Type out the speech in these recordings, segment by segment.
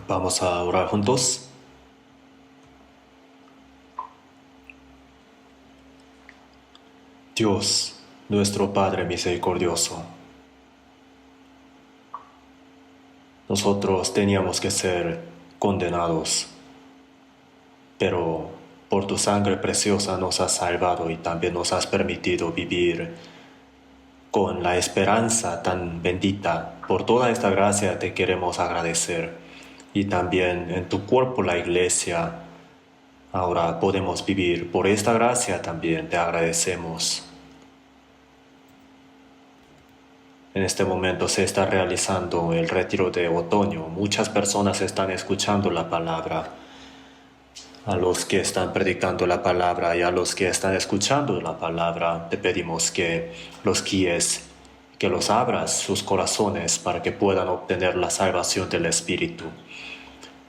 Vamos a orar juntos. Dios, nuestro Padre misericordioso, nosotros teníamos que ser condenados, pero por tu sangre preciosa nos has salvado y también nos has permitido vivir con la esperanza tan bendita. Por toda esta gracia te queremos agradecer. Y también en tu cuerpo, la iglesia, ahora podemos vivir. Por esta gracia también te agradecemos. En este momento se está realizando el retiro de otoño. Muchas personas están escuchando la palabra. A los que están predicando la palabra y a los que están escuchando la palabra, te pedimos que los guíes, que los abras sus corazones para que puedan obtener la salvación del Espíritu.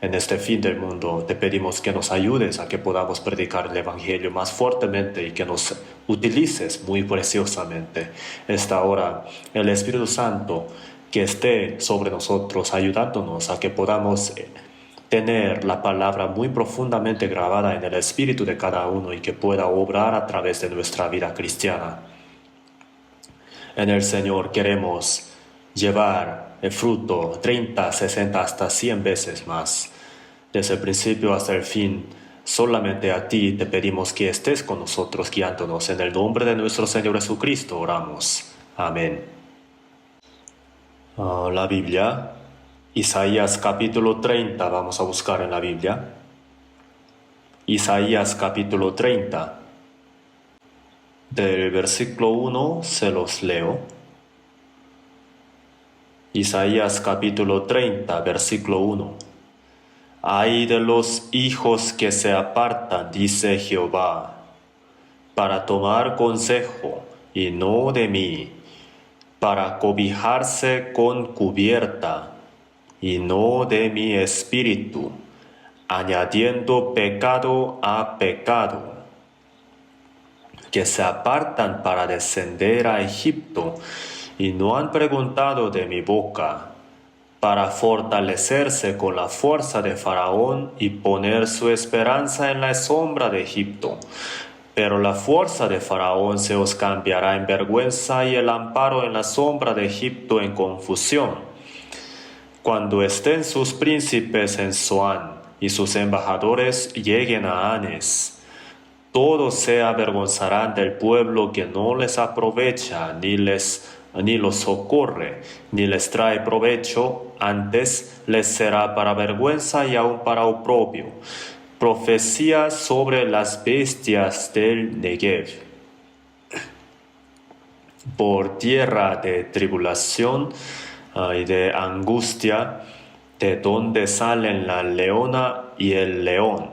En este fin del mundo te pedimos que nos ayudes a que podamos predicar el Evangelio más fuertemente y que nos utilices muy preciosamente. Esta hora, el Espíritu Santo que esté sobre nosotros, ayudándonos a que podamos tener la palabra muy profundamente grabada en el espíritu de cada uno y que pueda obrar a través de nuestra vida cristiana. En el Señor queremos llevar el fruto 30, 60, hasta 100 veces más. Desde el principio hasta el fin, solamente a ti te pedimos que estés con nosotros guiándonos. En el nombre de nuestro Señor Jesucristo oramos. Amén. La Biblia, Isaías capítulo 30, vamos a buscar en la Biblia. Isaías capítulo 30. Del versículo 1 se los leo. Isaías capítulo 30, versículo 1. Ay de los hijos que se apartan, dice Jehová, para tomar consejo y no de mí, para cobijarse con cubierta y no de mi espíritu, añadiendo pecado a pecado, que se apartan para descender a Egipto y no han preguntado de mi boca, para fortalecerse con la fuerza de Faraón y poner su esperanza en la sombra de Egipto. Pero la fuerza de Faraón se os cambiará en vergüenza y el amparo en la sombra de Egipto en confusión. Cuando estén sus príncipes en Zoán y sus embajadores lleguen a Anes, todos se avergonzarán del pueblo que no les aprovecha, ni los socorre, ni les trae provecho, antes les será para vergüenza y aún para oprobio. Profecía sobre las bestias del Negev. Por tierra de tribulación y de angustia, de donde salen la leona y el león,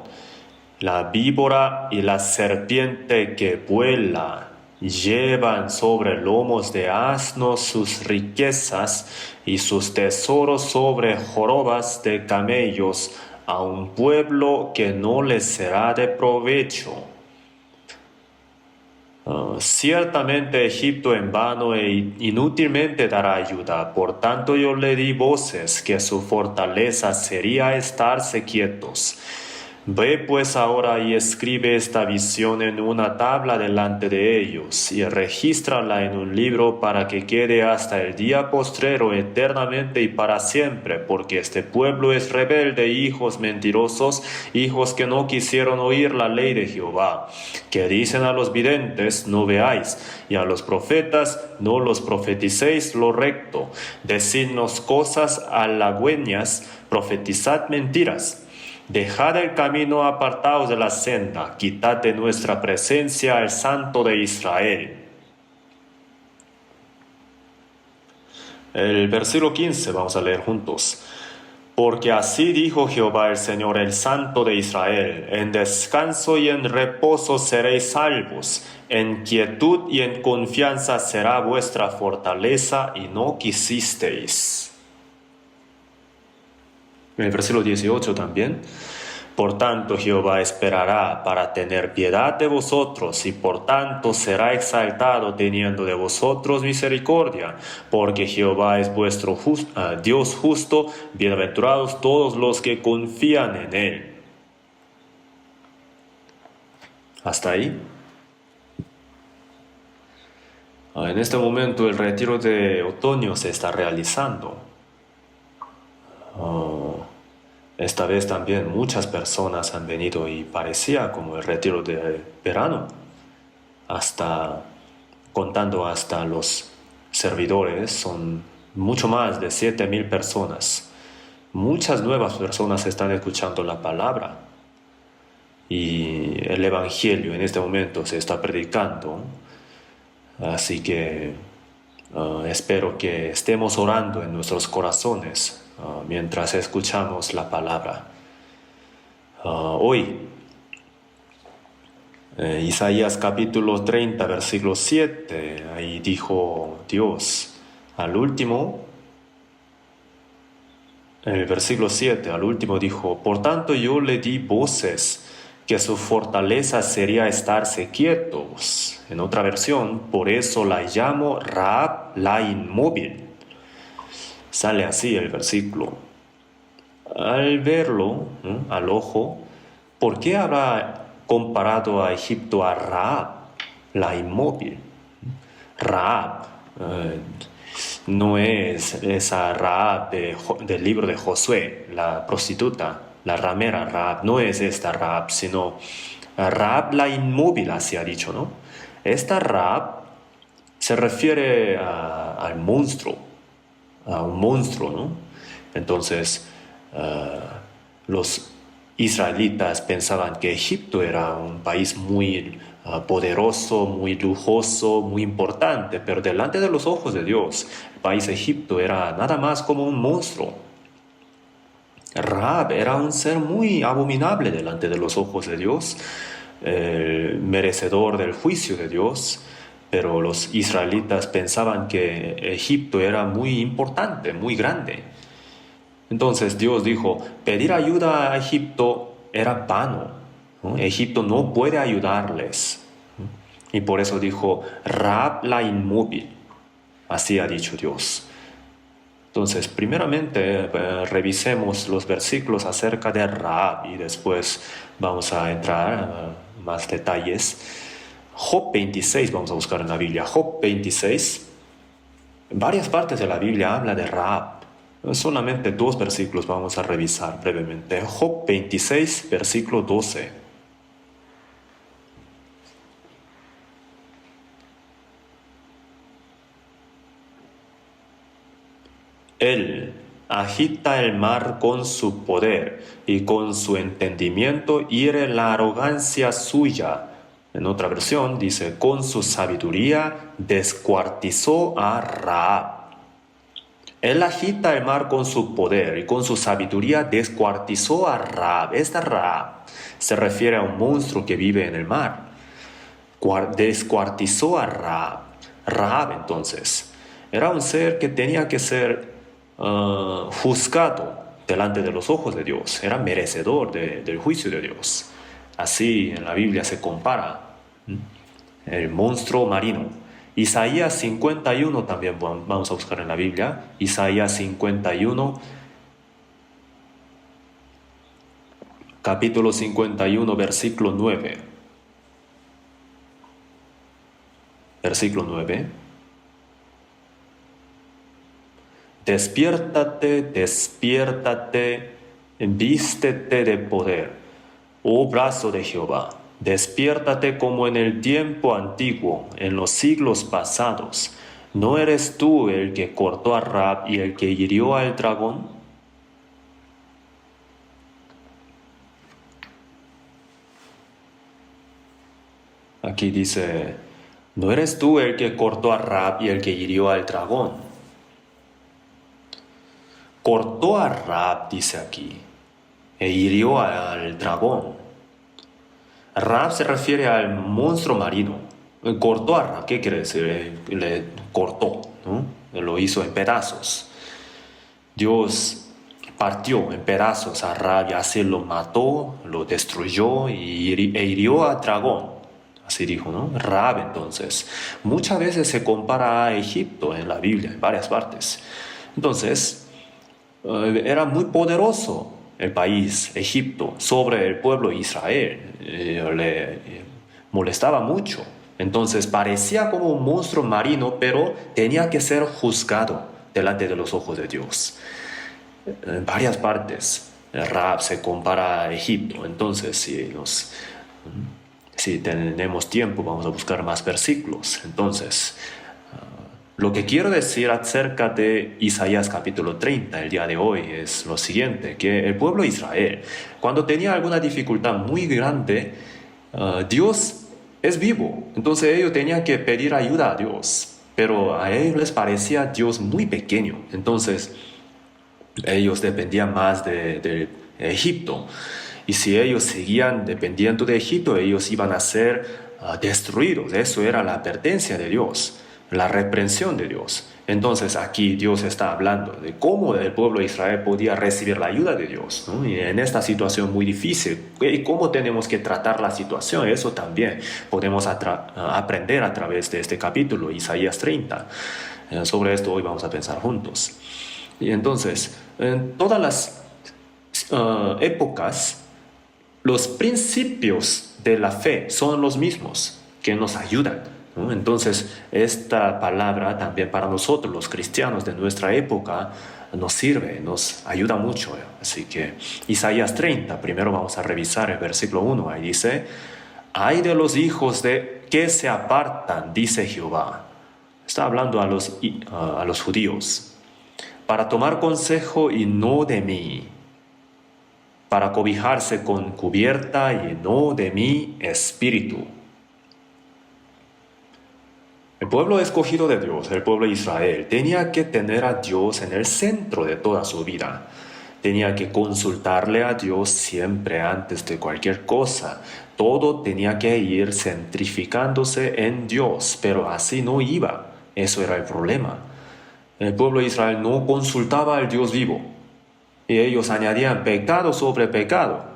la víbora y la serpiente que vuela. Llevan sobre lomos de asnos sus riquezas y sus tesoros sobre jorobas de camellos, a un pueblo que no les será de provecho. Ciertamente Egipto en vano e inútilmente dará ayuda, por tanto yo le di voces que su fortaleza sería estarse quietos. Ve pues ahora y escribe esta visión en una tabla delante de ellos, y regístrala en un libro para que quede hasta el día postrero eternamente y para siempre, porque este pueblo es rebelde, hijos mentirosos, hijos que no quisieron oír la ley de Jehová, que dicen a los videntes, no veáis, y a los profetas, no los profeticéis lo recto, decidnos cosas halagüeñas, profetizad mentiras. Dejad el camino, apartaos de la senda, quitad de nuestra presencia al Santo de Israel. El versículo 15 vamos a leer juntos. Porque así dijo Jehová el Señor, el Santo de Israel, en descanso y en reposo seréis salvos, en quietud y en confianza será vuestra fortaleza, y no quisisteis. En el versículo 18 también. Por tanto, Jehová esperará para tener piedad de vosotros, y por tanto será exaltado teniendo de vosotros misericordia, porque Jehová es vuestro Dios justo, bienaventurados todos los que confían en él. Hasta ahí. En este momento el retiro de otoño se está realizando. Esta vez también muchas personas han venido y parecía como el retiro de verano, contando hasta los servidores, son mucho más de 7,000 personas. Muchas nuevas personas están escuchando la palabra y el evangelio en este momento se está predicando. Así que espero que estemos orando en nuestros corazones mientras escuchamos la palabra. Hoy, Isaías capítulo 30, versículo 7, ahí dijo Dios, al último, el versículo 7, al último dijo, por tanto yo le di voces, que su fortaleza sería estarse quietos. En otra versión, por eso la llamo Rahab la inmóvil. Sale así el versículo. Al verlo, al ojo, ¿por qué habrá comparado a Egipto a Rahab la inmóvil? Rahab no es esa Rahab del libro de Josué, la prostituta, la ramera Rahab, no es esta Rahab, sino Rahab la inmóvil, así ha dicho, ¿no? Esta Rahab se refiere al monstruo, a un monstruo, ¿no? Entonces, los israelitas pensaban que Egipto era un país muy poderoso, muy lujoso, muy importante, pero delante de los ojos de Dios, el país Egipto era nada más como un monstruo. Rahab era un ser muy abominable delante de los ojos de Dios, merecedor del juicio de Dios, pero los israelitas pensaban que Egipto era muy importante, muy grande. Entonces Dios dijo, pedir ayuda a Egipto era vano, ¿no? Egipto no puede ayudarles. Y por eso dijo, Rahab la inmóvil. Así ha dicho Dios. Entonces, primeramente, revisemos los versículos acerca de Rahab y después vamos a entrar a más detalles. Job 26, vamos a buscar en la Biblia. Job 26, en varias partes de la Biblia habla de Rahab. Solamente 2 versículos vamos a revisar brevemente. Job 26, versículo 12. Él agita el mar con su poder y con su entendimiento hiere la arrogancia suya. En otra versión dice, con su sabiduría descuartizó a Rahab. Él agita el mar con su poder y con su sabiduría descuartizó a Rahab. Esta Rahab se refiere a un monstruo que vive en el mar. Descuartizó a Rahab. Rahab entonces era un ser que tenía que ser juzgado delante de los ojos de Dios. Era merecedor del juicio de Dios. Así en la Biblia se compara el monstruo marino. Isaías 51 también vamos a buscar en la Biblia. Isaías 51, capítulo 51, versículo 9. Versículo 9. Despiértate, despiértate, vístete de poder, oh brazo de Jehová. Despiértate como en el tiempo antiguo, en los siglos pasados. ¿No eres tú el que cortó a Rahab y el que hirió al dragón? Aquí dice, ¿no eres tú el que cortó a Rahab y el que hirió al dragón? Cortó a Rahab, dice aquí, e hirió al dragón. Rahab se refiere al monstruo marino. Cortó a Rahab, ¿qué quiere decir? Le cortó, ¿no? Lo hizo en pedazos. Dios partió en pedazos a Rab y así lo mató, lo destruyó e hirió a dragón. Así dijo, ¿no? Rab, entonces. Muchas veces se compara a Egipto en la Biblia, en varias partes. Entonces, era muy poderoso el país, Egipto, sobre el pueblo de Israel. Le molestaba mucho. Entonces parecía como un monstruo marino, pero tenía que ser juzgado delante de los ojos de Dios. En varias partes, Rahab se compara a Egipto. Entonces, si tenemos tiempo, vamos a buscar más versículos. Entonces, lo que quiero decir acerca de Isaías capítulo 30 el día de hoy es lo siguiente, que el pueblo de Israel, cuando tenía alguna dificultad muy grande, Dios es vivo, entonces ellos tenían que pedir ayuda a Dios, pero a ellos les parecía Dios muy pequeño, entonces ellos dependían más de Egipto, y si ellos seguían dependiendo de Egipto, ellos iban a ser destruidos. Eso era la advertencia de Dios, la reprensión de Dios. Entonces aquí Dios está hablando de cómo el pueblo de Israel podía recibir la ayuda de Dios, ¿no? Y en esta situación muy difícil, y cómo tenemos que tratar la situación, eso también podemos aprender a través de este capítulo, Isaías 30. Sobre esto hoy vamos a pensar juntos. Y entonces, en todas las épocas, los principios de la fe son los mismos que nos ayudan, ¿no? Entonces, esta palabra también para nosotros, los cristianos de nuestra época, nos sirve, nos ayuda mucho. Así que Isaías 30, primero vamos a revisar el versículo 1. Ahí dice, ay de los hijos de que se apartan, dice Jehová. Está hablando a los judíos, para tomar consejo y no de mí, para cobijarse con cubierta y no de mi espíritu. El pueblo escogido de Dios, el pueblo de Israel, tenía que tener a Dios en el centro de toda su vida. Tenía que consultarle a Dios siempre antes de cualquier cosa. Todo tenía que ir centrificándose en Dios, pero así no iba. Eso era el problema. El pueblo de Israel no consultaba al Dios vivo. Y ellos añadían pecado sobre pecado.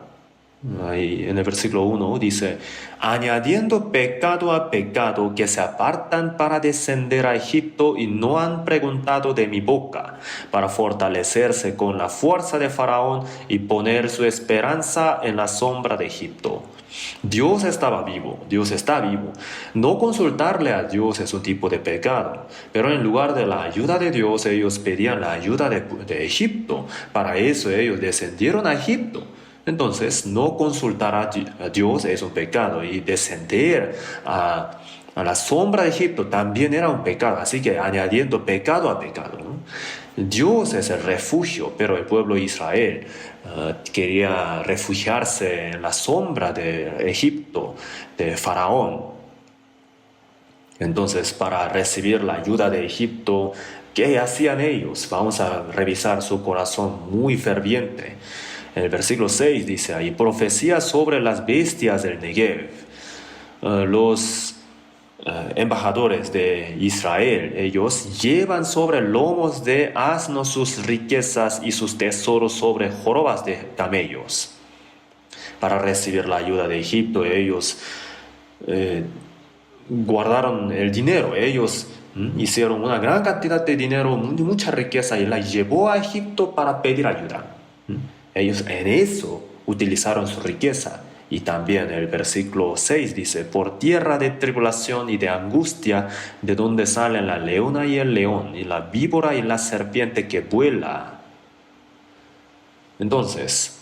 Ahí en el versículo 1 dice, añadiendo pecado a pecado, que se apartan para descender a Egipto y no han preguntado de mi boca, para fortalecerse con la fuerza de Faraón y poner su esperanza en la sombra de Egipto. Dios estaba vivo, Dios está vivo. No consultarle a Dios es un tipo de pecado, pero en lugar de la ayuda de Dios, ellos pedían la ayuda de Egipto. Para eso ellos descendieron a Egipto. Entonces, no consultar a Dios es un pecado, y descender a la sombra de Egipto también era un pecado, así que añadiendo pecado a pecado, ¿no? Dios es el refugio, pero el pueblo de Israel quería refugiarse en la sombra de Egipto, de Faraón. Entonces, para recibir la ayuda de Egipto, ¿qué hacían ellos? Vamos a revisar su corazón muy ferviente. En el versículo 6 dice ahí, profecía sobre las bestias del Negev. Los embajadores de Israel, ellos llevan sobre lomos de asnos sus riquezas y sus tesoros sobre jorobas de camellos. Para recibir la ayuda de Egipto, ellos guardaron el dinero. Ellos hicieron una gran cantidad de dinero, mucha riqueza, y la llevó a Egipto para pedir ayuda. Ellos en eso utilizaron su riqueza. Y también el versículo 6 dice, por tierra de tribulación y de angustia, de donde salen la leona y el león, y la víbora y la serpiente que vuela. Entonces,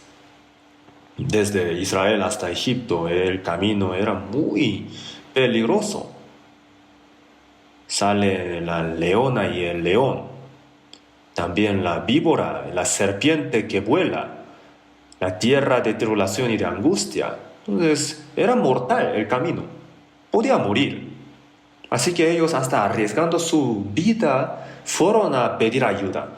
desde Israel hasta Egipto, el camino era muy peligroso. Sale la leona y el león, también la víbora, la serpiente que vuela, la tierra de tribulación y de angustia. Entonces, era mortal el camino. Podía morir. Así que ellos, hasta arriesgando su vida, fueron a pedir ayuda.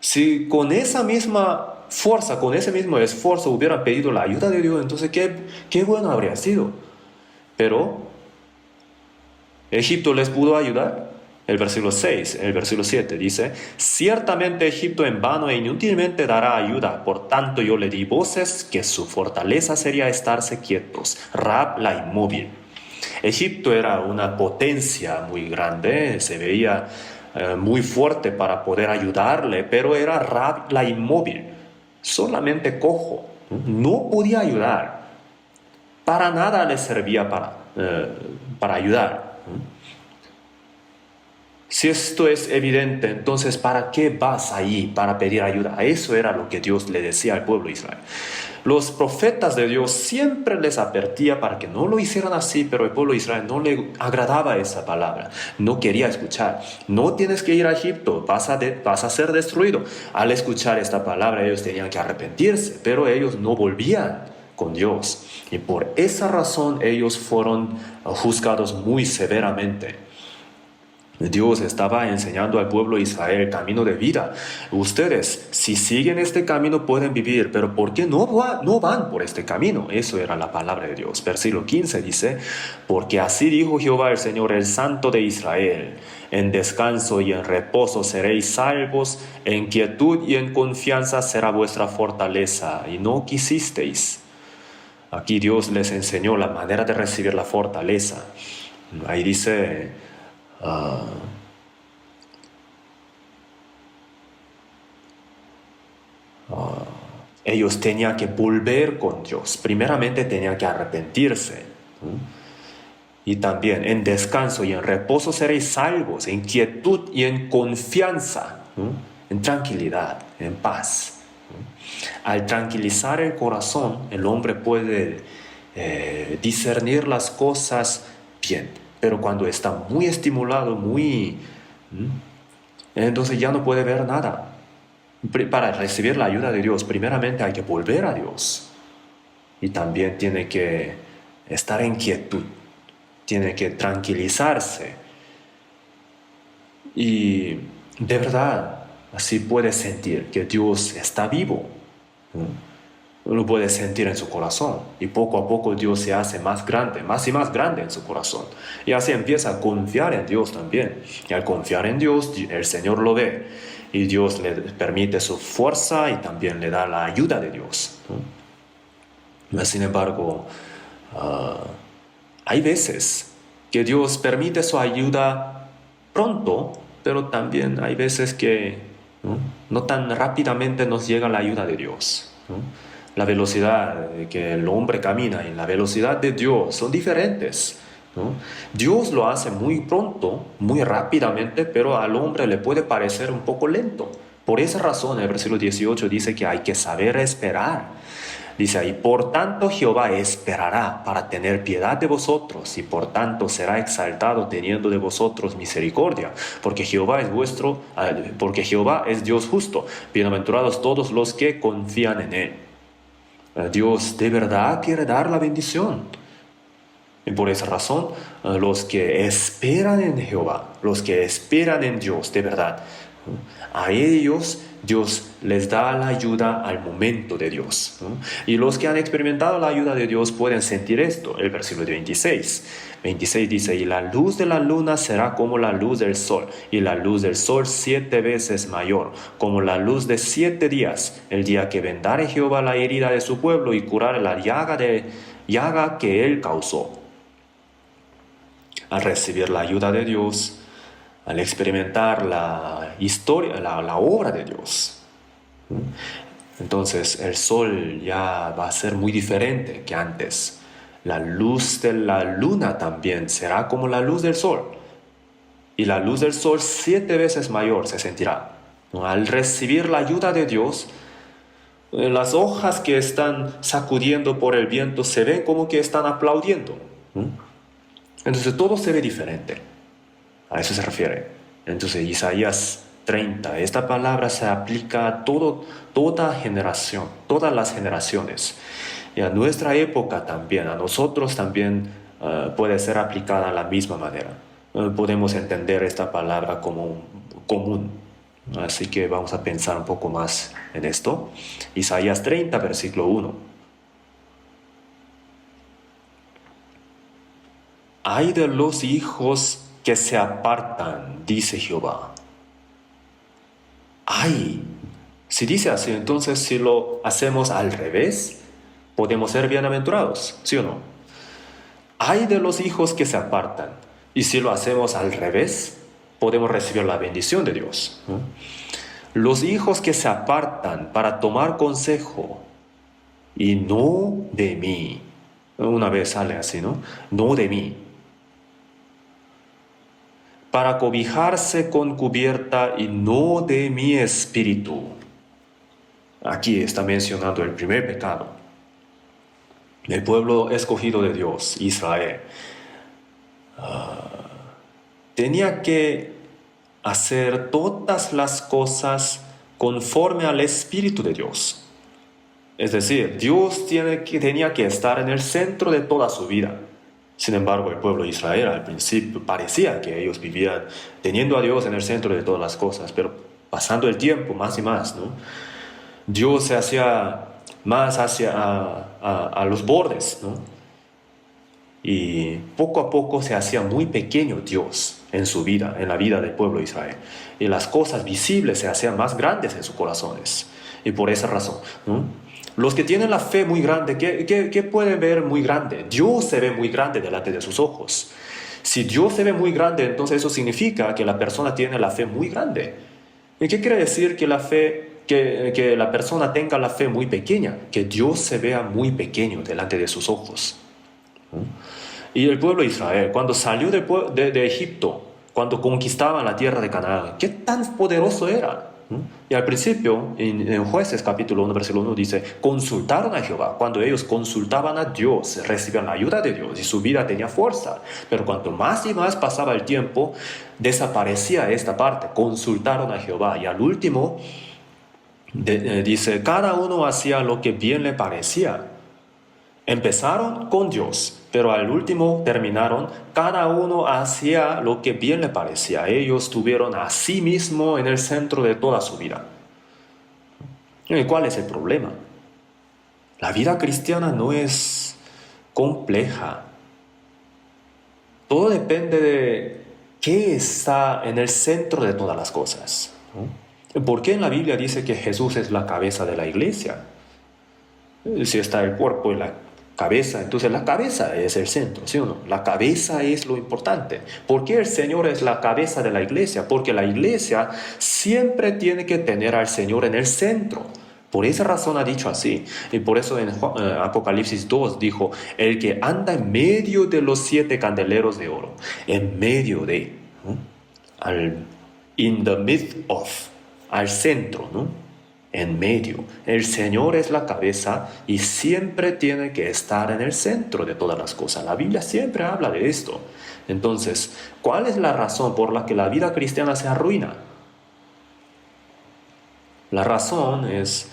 Si con esa misma fuerza, con ese mismo esfuerzo hubieran pedido la ayuda de Dios, entonces qué bueno habría sido. Pero, ¿Egipto les pudo ayudar? El versículo 6, el versículo 7 dice, ciertamente Egipto en vano e inútilmente dará ayuda, por tanto yo le di voces que su fortaleza sería estarse quietos. Rahab la inmóvil. Egipto era una potencia muy grande, se veía muy fuerte para poder ayudarle, pero era Rahab la inmóvil, solamente cojo, no podía ayudar, para nada le servía para ayudar. Si esto es evidente, entonces ¿para qué vas ahí para pedir ayuda? Eso era lo que Dios le decía al pueblo de Israel. Los profetas de Dios siempre les advertía para que no lo hicieran así, pero el pueblo de Israel no le agradaba esa palabra, no quería escuchar. No tienes que ir a Egipto, vas a ser destruido. Al escuchar esta palabra ellos tenían que arrepentirse, pero ellos no volvían con Dios. Y por esa razón ellos fueron juzgados muy severamente. Dios estaba enseñando al pueblo de Israel el camino de vida. Ustedes, si siguen este camino, pueden vivir, pero ¿por qué no van por este camino? Eso era la palabra de Dios. Versículo 15 dice, porque así dijo Jehová el Señor, el Santo de Israel, en descanso y en reposo seréis salvos, en quietud y en confianza será vuestra fortaleza, y no quisisteis. Aquí Dios les enseñó la manera de recibir la fortaleza. Ahí dice... ellos tenían que volver con Dios. Primeramente tenían que arrepentirse. Y también en descanso y en reposo seréis salvos, en quietud y en confianza, en tranquilidad, en paz. Al tranquilizar el corazón, el hombre puede discernir las cosas bien. Pero cuando está muy estimulado, entonces ya no puede ver nada. Para recibir la ayuda de Dios, primeramente hay que volver a Dios. Y también tiene que estar en quietud, tiene que tranquilizarse. Y de verdad, así puede sentir que Dios está vivo. Lo puede sentir en su corazón, y poco a poco Dios se hace más grande, más y más grande en su corazón, y así empieza a confiar en Dios también. Y al confiar en Dios, el Señor lo ve, y Dios le permite su fuerza y también le da la ayuda de Dios. Sin embargo, hay veces que Dios permite su ayuda pronto, pero también hay veces que no tan rápidamente nos llega la ayuda de Dios. La velocidad que el hombre camina y la velocidad de Dios son diferentes. Dios lo hace muy pronto, muy rápidamente, pero al hombre le puede parecer un poco lento. Por esa razón, el versículo 18 dice que hay que saber esperar. Dice ahí, por tanto Jehová esperará para tener piedad de vosotros, y por tanto será exaltado teniendo de vosotros misericordia, porque Jehová es Dios justo. Bienaventurados todos los que confían en Él. Dios de verdad quiere dar la bendición. Y por esa razón, los que esperan en Jehová, los que esperan en Dios de verdad, a ellos Dios les da la ayuda al momento de Dios. Y los que han experimentado la ayuda de Dios pueden sentir esto. El versículo 26 dice, y la luz de la luna será como la luz del sol, y la luz del sol 7 veces mayor, como la luz de 7 días, el día que vendare Jehová la herida de su pueblo y curare la llaga que él causó. Al recibir la ayuda de Dios, al experimentar la historia, la obra de Dios, entonces el sol ya va a ser muy diferente que antes. La luz de la luna también será como la luz del sol, y la luz del sol 7 veces mayor se sentirá. Al recibir la ayuda de Dios, las hojas que están sacudiendo por el viento se ven como que están aplaudiendo. Entonces todo se ve diferente. A eso se refiere. Entonces Isaías 30, esta palabra se aplica a toda generación, todas las generaciones. Y a nuestra época también, a nosotros también puede ser aplicada de la misma manera. Podemos entender esta palabra como común. Así que vamos a pensar un poco más en esto. Isaías 30, versículo 1. Ay de los hijos que se apartan, dice Jehová. ¡Ay! Si dice así, entonces si lo hacemos al revés, podemos ser bienaventurados, ¿sí o no? ¡Ay de los hijos que se apartan! Y si lo hacemos al revés, podemos recibir la bendición de Dios, ¿no? Los hijos que se apartan para tomar consejo, y no de mí. Una vez sale así, ¿no? No de mí. Para cobijarse con cubierta y no de mi espíritu. Aquí está mencionando el primer pecado. El pueblo escogido de Dios, Israel, tenía que hacer todas las cosas conforme al Espíritu de Dios. Es decir, Dios tenía que estar en el centro de toda su vida. Sin embargo, el pueblo de Israel al principio parecía que ellos vivían teniendo a Dios en el centro de todas las cosas, pero pasando el tiempo más y más, ¿no? Dios se hacía más hacia a los bordes, ¿no? Y poco a poco se hacía muy pequeño Dios en su vida, en la vida del pueblo de Israel. Y las cosas visibles se hacían más grandes en sus corazones. Y por esa razón, ¿no? Los que tienen la fe muy grande, ¿qué pueden ver muy grande? Dios se ve muy grande delante de sus ojos. Si Dios se ve muy grande, entonces eso significa que la persona tiene la fe muy grande. ¿Y qué quiere decir que que la persona tenga la fe muy pequeña? Que Dios se vea muy pequeño delante de sus ojos. Y el pueblo de Israel, cuando salió de Egipto, cuando conquistaban la tierra de Canaán, ¿qué tan poderoso era? Y al principio, en Jueces capítulo 1, versículo 1 dice, consultaron a Jehová. Cuando ellos consultaban a Dios, recibían la ayuda de Dios y su vida tenía fuerza. Pero cuanto más y más pasaba el tiempo, desaparecía esta parte. Consultaron a Jehová y al último dice, cada uno hacía lo que bien le parecía. Empezaron con Dios, pero al último terminaron, cada uno hacía lo que bien le parecía. Ellos tuvieron a sí mismo en el centro de toda su vida. ¿Y cuál es el problema? La vida cristiana no es compleja. Todo depende de qué está en el centro de todas las cosas, ¿no? ¿Por qué en la Biblia dice que Jesús es la cabeza de la iglesia? Si está el cuerpo y la cabeza, entonces la cabeza es el centro, ¿sí o no? La cabeza es lo importante. ¿Por qué el Señor es la cabeza de la iglesia? Porque la iglesia siempre tiene que tener al Señor en el centro. Por esa razón ha dicho así. Y por eso en Apocalipsis 2 dijo, el que anda en medio de los 7 candeleros de oro, en medio de, ¿no? In the midst of, al centro, ¿no? En medio. El Señor es la cabeza y siempre tiene que estar en el centro de todas las cosas. La Biblia siempre habla de esto. Entonces, ¿cuál es la razón por la que la vida cristiana se arruina? La razón es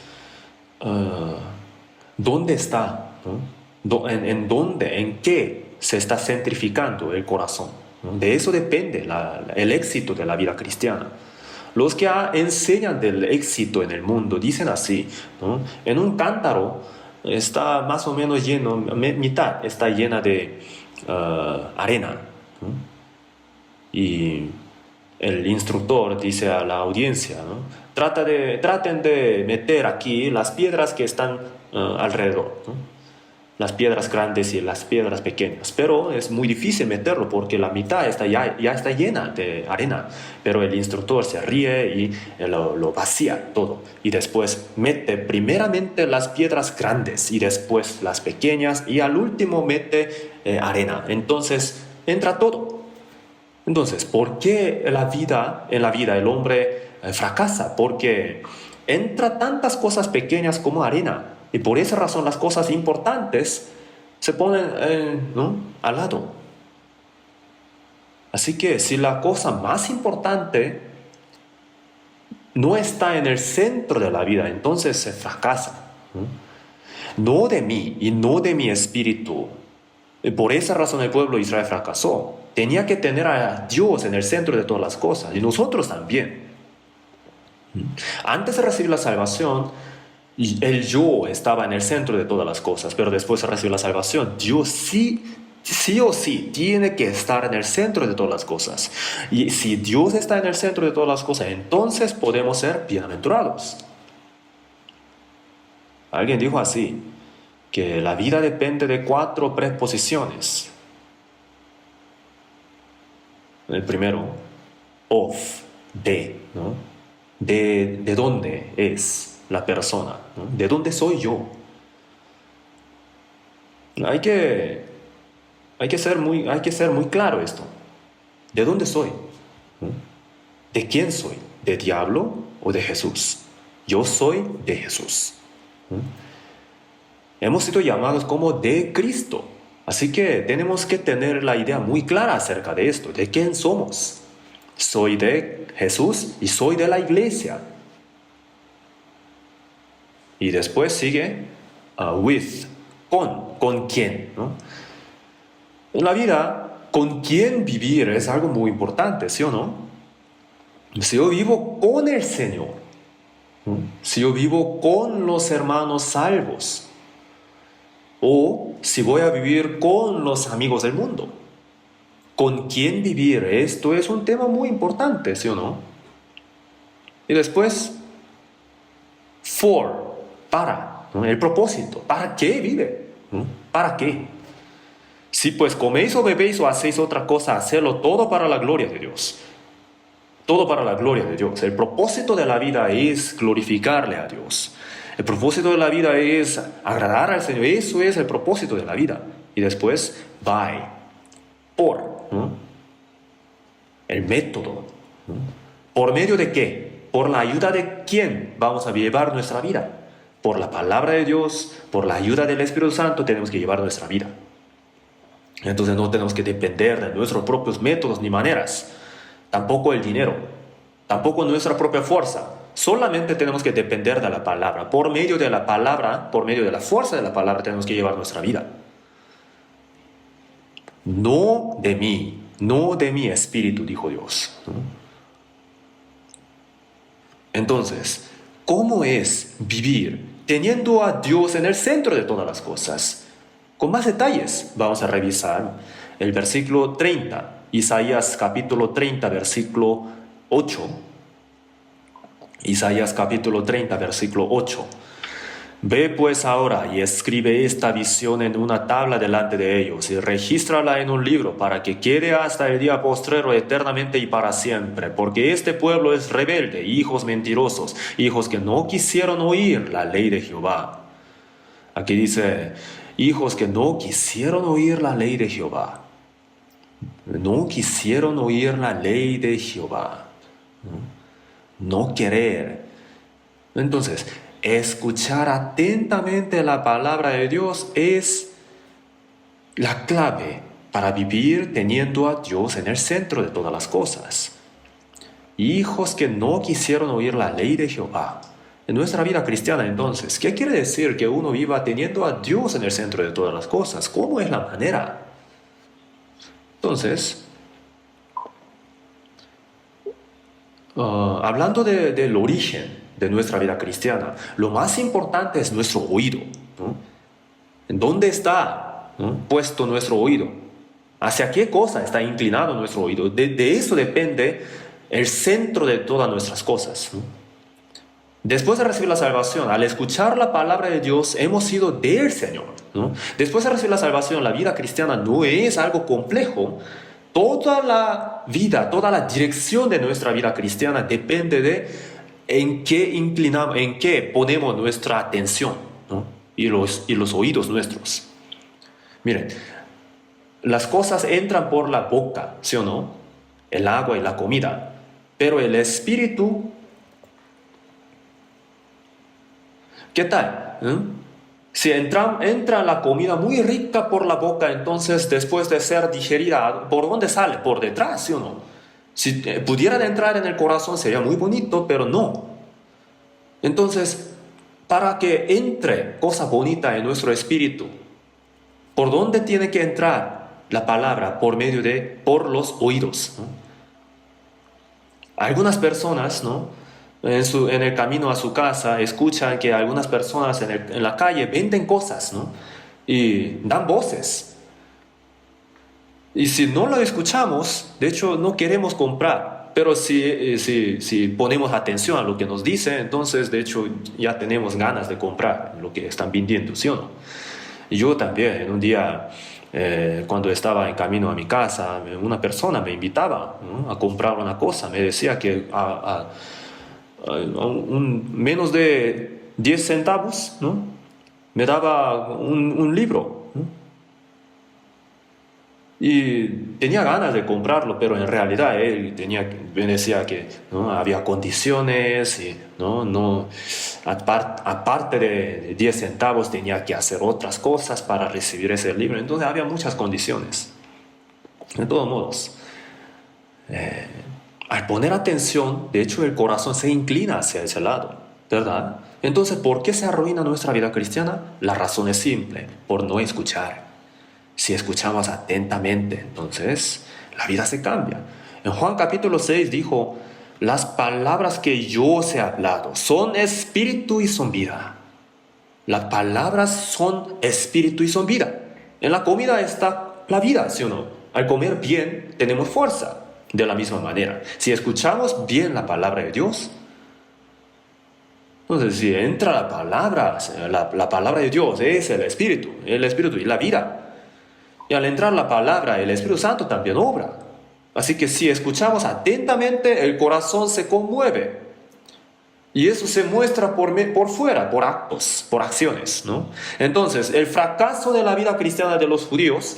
¿dónde está? ¿no? ¿En dónde? ¿En qué se está centrificando el corazón? ¿no? De eso depende el éxito de la vida cristiana. Los que enseñan del éxito en el mundo dicen así, ¿no? En un cántaro está más o menos lleno, mitad está llena de arena, ¿no? Y el instructor dice a la audiencia, ¿no? Traten de meter aquí las piedras que están alrededor, ¿no? Las piedras grandes y las piedras pequeñas, pero es muy difícil meterlo porque la mitad ya está llena de arena, pero el instructor se ríe y lo vacía todo y después mete primeramente las piedras grandes y después las pequeñas y al último mete arena, entonces entra todo. Entonces, ¿por qué en la vida el hombre fracasa? Porque entra tantas cosas pequeñas como arena. Y por esa razón las cosas importantes se ponen ¿no? al lado. Así que si la cosa más importante no está en el centro de la vida, entonces se fracasa. No de mí y no de mi espíritu. Y por esa razón el pueblo de Israel fracasó. Tenía que tener a Dios en el centro de todas las cosas. Y nosotros también. Antes de recibir la salvación, el yo estaba en el centro de todas las cosas, pero después de recibir la salvación, Dios sí sí o sí tiene que estar en el centro de todas las cosas. Y si Dios está en el centro de todas las cosas, entonces podemos ser bienaventurados. Alguien dijo así, que la vida depende de 4 preposiciones. El primero, of, de, ¿no? De dónde es la persona, ¿no? ¿De dónde soy yo? Hay que ser muy claro esto. ¿De dónde soy? ¿No? ¿De quién soy? ¿De diablo o de Jesús? Yo soy de Jesús. ¿No? Hemos sido llamados como de Cristo. Así que tenemos que tener la idea muy clara acerca de esto, de quién somos. Soy de Jesús y soy de la iglesia. Y después sigue with, con quién, ¿no? En la vida, con quién vivir es algo muy importante, ¿sí o no? Si yo vivo con el Señor, ¿no? Si yo vivo con los hermanos salvos, o si voy a vivir con los amigos del mundo. ¿Con quién vivir? Esto es un tema muy importante, ¿sí o no? Y después, para, ¿no? El propósito. ¿Para qué vive? ¿No? ¿Para qué? Si pues coméis o bebéis o hacéis otra cosa, hacedlo todo para la gloria de Dios. Todo para la gloria de Dios. El propósito de la vida es glorificarle a Dios. El propósito de la vida es agradar al Señor. Eso es el propósito de la vida. Y después, por, ¿no? El método, ¿no? ¿Por medio de qué? ¿Por la ayuda de quién vamos a llevar nuestra vida? Por la palabra de Dios, por la ayuda del Espíritu Santo tenemos que llevar nuestra vida. Entonces no tenemos que depender de nuestros propios métodos ni maneras. Tampoco el dinero, tampoco nuestra propia fuerza. Solamente tenemos que depender de la palabra. Por medio de la palabra, por medio de la fuerza de la palabra, tenemos que llevar nuestra vida. No de mí, no de mi espíritu, dijo Dios. Entonces, ¿cómo es vivir teniendo a Dios en el centro de todas las cosas? Con más detalles, vamos a revisar el versículo 30. Isaías capítulo 30, versículo 8. Isaías capítulo 30, versículo 8. Ve pues ahora y escribe esta visión en una tabla delante de ellos y regístrala en un libro para que quede hasta el día postrero eternamente y para siempre, porque este pueblo es rebelde, hijos mentirosos, hijos que no quisieron oír la ley de Jehová. Aquí dice, hijos que no quisieron oír la ley de Jehová. No quisieron oír la ley de Jehová. No querer. Entonces, escuchar atentamente la palabra de Dios es la clave para vivir teniendo a Dios en el centro de todas las cosas. Hijos que no quisieron oír la ley de Jehová. En nuestra vida cristiana, entonces, ¿qué quiere decir que uno viva teniendo a Dios en el centro de todas las cosas? ¿Cómo es la manera? Entonces, hablando del origen de nuestra vida cristiana, lo más importante es nuestro oído, ¿no? ¿En dónde está, ¿no?, puesto nuestro oído? ¿Hacia qué cosa está inclinado nuestro oído? De eso depende el centro de todas nuestras cosas, ¿no? Después de recibir la salvación, al escuchar la palabra de Dios, hemos sido del Señor, ¿no? Después de recibir la salvación, la vida cristiana no es algo complejo. Toda la vida, toda la dirección de nuestra vida cristiana depende de en qué inclinamos, en qué ponemos nuestra atención, ¿no? y los oídos nuestros. Miren, las cosas entran por la boca, ¿sí o no? El agua y la comida. Pero el espíritu, ¿qué tal? Si entra la comida muy rica por la boca, entonces después de ser digerida, ¿por dónde sale? Por detrás, ¿sí o no? Si pudiera entrar en el corazón sería muy bonito, pero no. Entonces, para que entre cosa bonita en nuestro espíritu, ¿por dónde tiene que entrar la palabra? Por los oídos, ¿no? Algunas personas, ¿no?, en el camino a su casa, escuchan que algunas personas en la calle venden cosas, ¿no?, y dan voces. Y si no lo escuchamos, de hecho no queremos comprar. Pero si ponemos atención a lo que nos dice, entonces de hecho ya tenemos ganas de comprar lo que están vendiendo, ¿sí o no? Y yo también, en un día, cuando estaba en camino a mi casa, una persona me invitaba, ¿no?, a comprar una cosa. Me decía que menos de 10 centavos, ¿no?, me daba un libro, ¿no? Y tenía ganas de comprarlo, pero en realidad él me decía que no había condiciones y no, aparte de 10 centavos tenía que hacer otras cosas para recibir ese libro. Entonces había muchas condiciones. De todos modos, al poner atención, de hecho el corazón se inclina hacia ese lado, ¿verdad? Entonces, ¿por qué se arruina nuestra vida cristiana? La razón es simple: por no escuchar. Si escuchamos atentamente, entonces la vida se cambia. En Juan capítulo 6 dijo: las palabras que yo os he hablado son espíritu y son vida. Las palabras son espíritu y son vida. En la comida está la vida, ¿sí o no? Al comer bien tenemos fuerza. De la misma manera, si escuchamos bien la palabra de Dios, entonces si entra la palabra de Dios es el espíritu y la vida. Y al entrar la palabra, el Espíritu Santo también obra. Así que si escuchamos atentamente, el corazón se conmueve. Y eso se muestra por fuera, por actos, por acciones, ¿no? Entonces, el fracaso de la vida cristiana de los judíos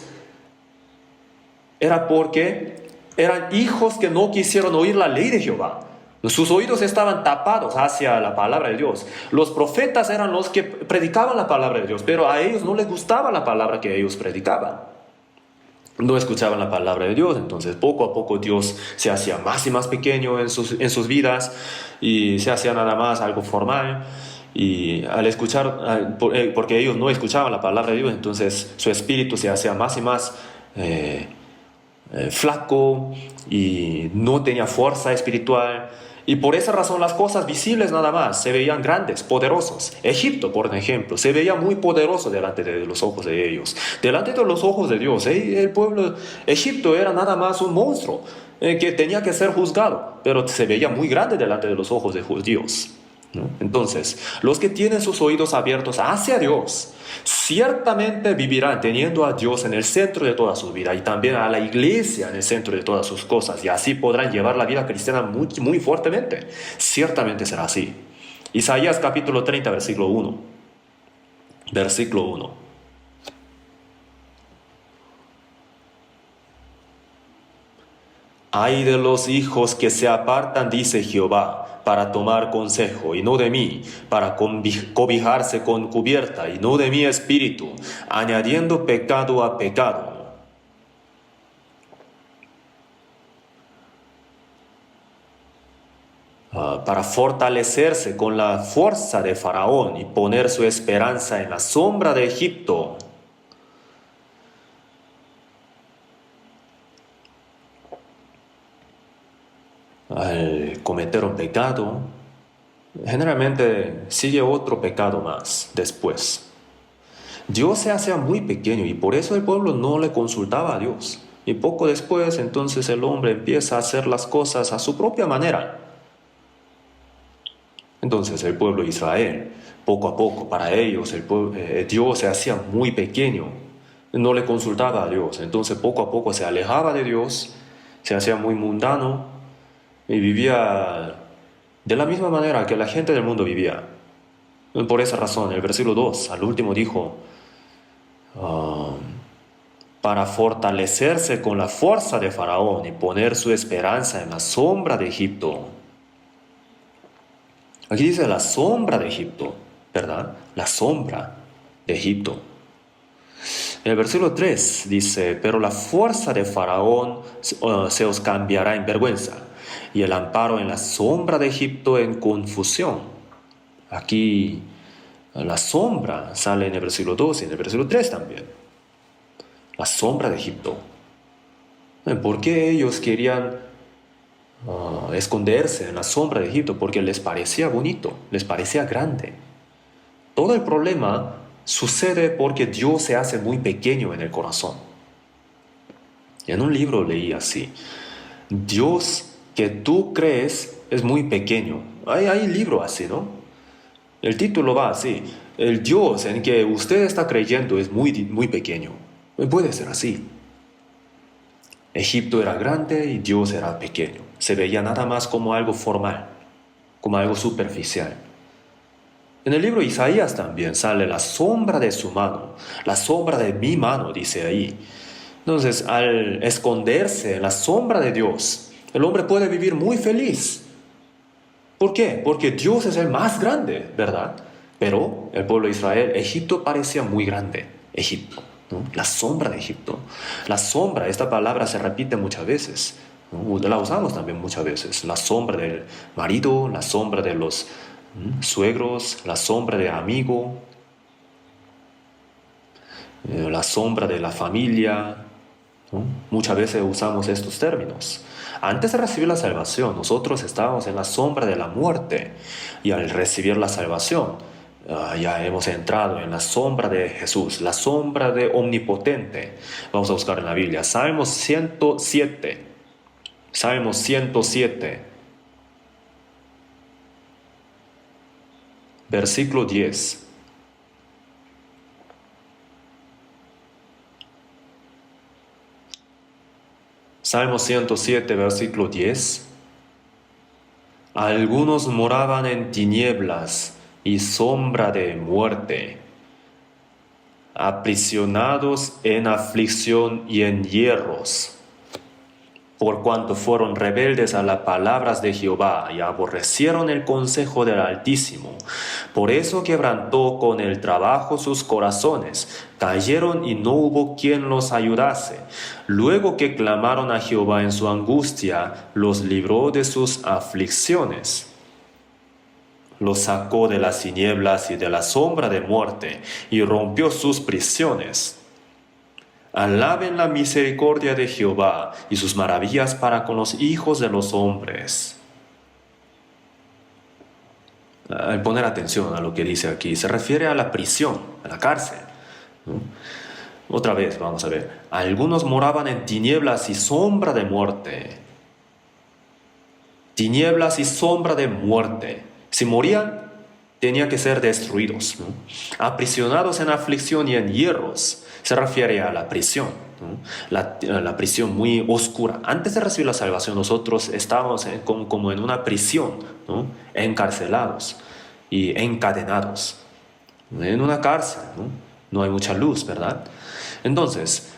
era porque eran hijos que no quisieron oír la ley de Jehová. Sus oídos estaban tapados hacia la palabra de Dios. Los profetas eran los que predicaban la palabra de Dios, pero a ellos no les gustaba la palabra que ellos predicaban. No escuchaban la palabra de Dios. Entonces poco a poco Dios se hacía más y más pequeño en sus vidas, y se hacía nada más algo formal. Y al escuchar, porque ellos no escuchaban la palabra de Dios, entonces su espíritu se hacía más y más flaco y no tenía fuerza espiritual. Y por esa razón las cosas visibles nada más se veían grandes, poderosos. Egipto, por ejemplo, se veía muy poderoso delante de los ojos de ellos. Delante de los ojos de Dios, el pueblo Egipto era nada más un monstruo que tenía que ser juzgado, pero se veía muy grande delante de los ojos de Dios, ¿no? Entonces, los que tienen sus oídos abiertos hacia Dios, ciertamente vivirán teniendo a Dios en el centro de toda su vida y también a la iglesia en el centro de todas sus cosas, y así podrán llevar la vida cristiana muy, muy fuertemente. Ciertamente será así. Isaías capítulo 30, versículo 1. Versículo 1. Ay de los hijos que se apartan, dice Jehová, para tomar consejo, y no de mí, para cobijarse con cubierta, y no de mi espíritu, añadiendo pecado a pecado. Para fortalecerse con la fuerza de Faraón y poner su esperanza en la sombra de Egipto. Al cometer un pecado, generalmente sigue otro pecado más después. Dios se hacía muy pequeño y por eso el pueblo no le consultaba a Dios. Y poco después, entonces el hombre empieza a hacer las cosas a su propia manera. Entonces el pueblo de Israel, poco a poco, para ellos Dios se hacía muy pequeño. No le consultaba a Dios. Entonces poco a poco se alejaba de Dios, se hacía muy mundano y vivía de la misma manera que la gente del mundo vivía. Por esa razón, el versículo 2, al último dijo, para fortalecerse con la fuerza de Faraón y poner su esperanza en la sombra de Egipto. Aquí dice la sombra de Egipto, ¿verdad? La sombra de Egipto. En el versículo 3 dice, pero la fuerza de Faraón se os cambiará en vergüenza, y el amparo en la sombra de Egipto en confusión. Aquí la sombra sale en el versículo 2 y en el versículo 3 también. La sombra de Egipto. ¿Por qué ellos querían esconderse en la sombra de Egipto? Porque les parecía bonito, les parecía grande. Todo el problema sucede porque Dios se hace muy pequeño en el corazón. En un libro leí así: Dios que tú crees es muy pequeño. Hay libro así, ¿no? El título va así: el Dios en que usted está creyendo es muy pequeño. Puede ser así. Egipto era grande y Dios era pequeño. Se veía nada más como algo formal, como algo superficial. En el libro de Isaías también sale la sombra de su mano, la sombra de mi mano, dice ahí. Entonces, al esconderse en la sombra de Dios, el hombre puede vivir muy feliz. ¿Por qué? Porque Dios es el más grande, ¿verdad? Pero el pueblo de Israel, Egipto parecía muy grande, Egipto, ¿no? La sombra de Egipto. La sombra, esta palabra se repite muchas veces, ¿no? La usamos también muchas veces. La sombra del marido, la sombra de los suegros, la sombra de amigo, la sombra de la familia, ¿no? Muchas veces usamos estos términos. Antes de recibir la salvación, nosotros estábamos en la sombra de la muerte, y al recibir la salvación, ya hemos entrado en la sombra de Jesús, la sombra de Omnipotente. Vamos a buscar en la Biblia, Salmos 107, Salmos 107, versículo 10. Salmo 107, versículo 10. Algunos moraban en tinieblas y sombra de muerte, aprisionados en aflicción y en hierros, por cuanto fueron rebeldes a las palabras de Jehová y aborrecieron el consejo del Altísimo. Por eso quebrantó con el trabajo sus corazones, cayeron y no hubo quien los ayudase. Luego que clamaron a Jehová en su angustia, los libró de sus aflicciones. Los sacó de las tinieblas y de la sombra de muerte, y rompió sus prisiones. Alaben la misericordia de Jehová y sus maravillas para con los hijos de los hombres. Al poner atención a lo que dice aquí, se refiere a la prisión, a la cárcel, ¿no? Otra vez, vamos a ver. Algunos moraban en tinieblas y sombra de muerte. Tinieblas y sombra de muerte. Si morían, tenían que ser destruidos, ¿no? Aprisionados en aflicción y en hierros. Se refiere a la prisión, ¿no? La prisión muy oscura. Antes de recibir la salvación, nosotros estábamos como en una prisión, ¿no? Encarcelados y encadenados, en una cárcel, ¿no? No hay mucha luz, ¿verdad? Entonces,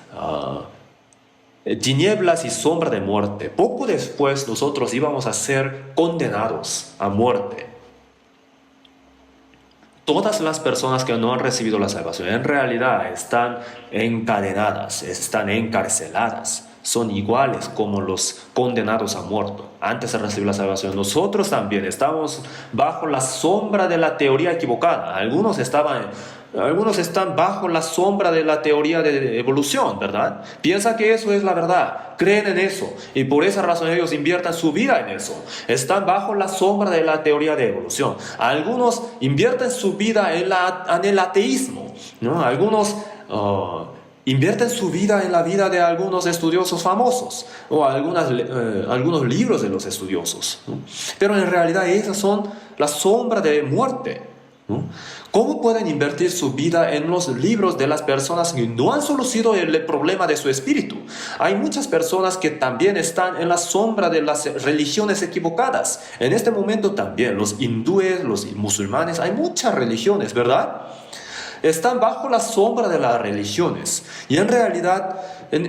tinieblas y sombra de muerte. Poco después nosotros íbamos a ser condenados a muerte. Todas las personas que no han recibido la salvación en realidad están encadenadas, están encarceladas, son iguales como los condenados a muerte. Antes de recibir la salvación, nosotros también estamos bajo la sombra de la teoría equivocada. Algunos están bajo la sombra de la teoría de evolución, ¿verdad? Piensan que eso es la verdad, creen en eso, y por esa razón ellos invierten su vida en eso. Están bajo la sombra de la teoría de evolución. Algunos invierten su vida en el ateísmo, ¿no? Algunos invierten su vida en la vida de algunos estudiosos famosos o algunos libros de los estudiosos, ¿no? Pero en realidad esas son la sombra de muerte, ¿no? ¿Cómo pueden invertir su vida en los libros de las personas que no han solucionado el problema de su espíritu? Hay muchas personas que también están en la sombra de las religiones equivocadas. En este momento también los hindúes, los musulmanes, hay muchas religiones, ¿verdad? Están bajo la sombra de las religiones y en realidad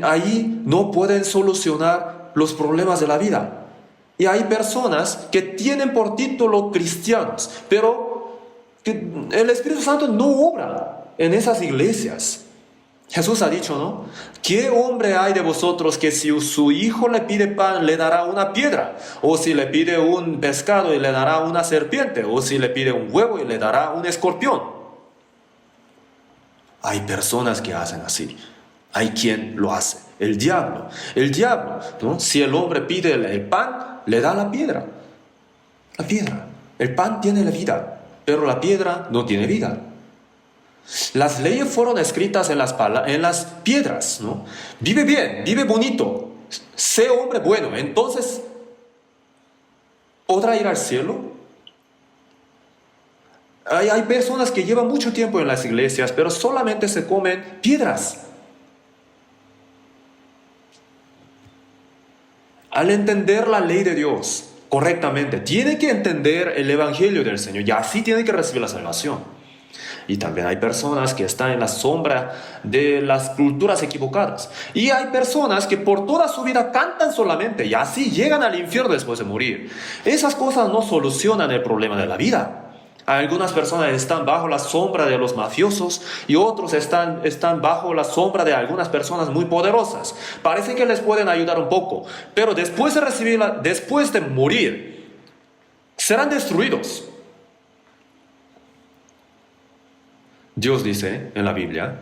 ahí no pueden solucionar los problemas de la vida. Y hay personas que tienen por título cristianos, pero que el Espíritu Santo no obra en esas iglesias. Jesús ha dicho, ¿no? ¿Qué hombre hay de vosotros que si su hijo le pide pan le dará una piedra? O si le pide un pescado y le dará una serpiente? O si le pide un huevo y le dará un escorpión? Hay personas que hacen así. Hay quien lo hace. El diablo, ¿no? Si el hombre pide el pan, le da la piedra. La piedra. El pan tiene la vida, pero la piedra no tiene vida. Las leyes fueron escritas en las piedras, ¿no? Vive bien, vive bonito, sé hombre bueno, entonces, ¿podrá ir al cielo? Hay personas que llevan mucho tiempo en las iglesias, pero solamente se comen piedras. Al entender la ley de Dios correctamente, tiene que entender el evangelio del Señor y así tiene que recibir la salvación. Y también hay personas que están en la sombra de las culturas equivocadas. Y hay personas que por toda su vida cantan solamente y así llegan al infierno después de morir. Esas cosas no solucionan el problema de la vida. Algunas personas están bajo la sombra de los mafiosos y otros están bajo la sombra de algunas personas muy poderosas. Parece que les pueden ayudar un poco, pero después de morir, serán destruidos. Dios dice en la Biblia,